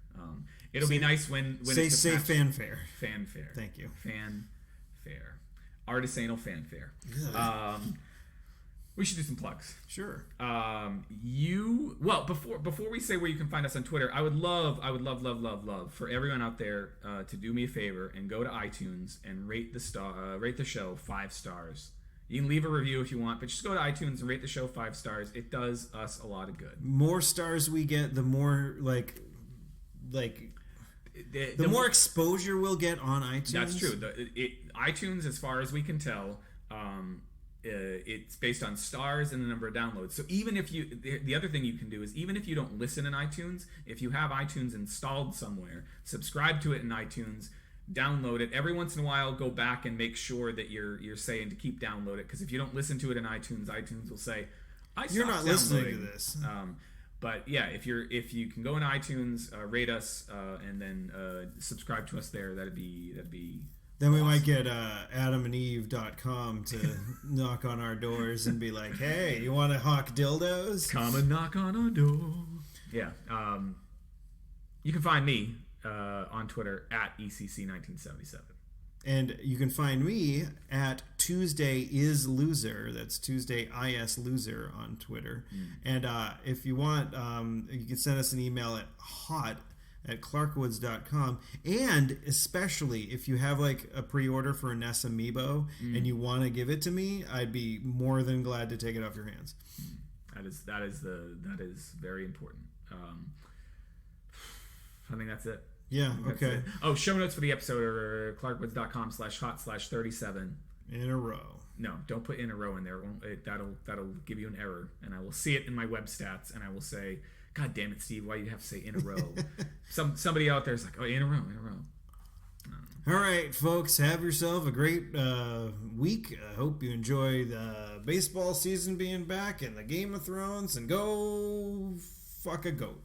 [SPEAKER 2] It'll be nice when
[SPEAKER 1] say fanfare.
[SPEAKER 2] Fanfare.
[SPEAKER 1] Thank you.
[SPEAKER 2] Fanfare. Artisanal fanfare. We should do some plugs.
[SPEAKER 1] Sure.
[SPEAKER 2] Before we say where you can find us on Twitter, I would love for everyone out there to do me a favor and go to iTunes and rate the show 5 stars. You can leave a review if you want, but just go to iTunes and rate the show 5 stars. It does us a lot of good.
[SPEAKER 1] More stars we get, the more the more exposure we'll get on iTunes.
[SPEAKER 2] That's true. iTunes, as far as we can tell, it's based on stars and the number of downloads. So even if the other thing you can do is, even if you don't listen in iTunes, if you have iTunes installed somewhere, subscribe to it in iTunes. Download it every once in a while. Go back and make sure that you're saying to keep download it, because if you don't listen to it in iTunes will say, "You're not listening to this." But yeah, if you can go in iTunes, rate us, and then subscribe to us there, that'd be.
[SPEAKER 1] Then we might get adamandeve.com to knock on our doors and be like, "Hey, you want to hawk dildos?
[SPEAKER 2] Come and knock on our door." Yeah. You can find me on Twitter at ECC1977.
[SPEAKER 1] And you can find me at Tuesday is Loser. That's Tuesday IS Loser on Twitter. And if you want, you can send us an email at hot@clarkwoods.com. And especially if you have like a pre-order for a NES Amiibo and you want to give it to me, I'd be more than glad to take it off your hands.
[SPEAKER 2] That is very important. I think that's it.
[SPEAKER 1] Yeah, okay.
[SPEAKER 2] Oh, show notes for the episode are clarkwoods.com/hot/37.
[SPEAKER 1] In a row.
[SPEAKER 2] No, don't put in a row in there. That'll give you an error, and I will see it in my web stats, and I will say, "God damn it, Steve! Why do you have to say in a row?" Somebody out there is like, "Oh, in a row."
[SPEAKER 1] All right, folks, have yourself a great week. I hope you enjoy the baseball season being back and the Game of Thrones, and go fuck a goat.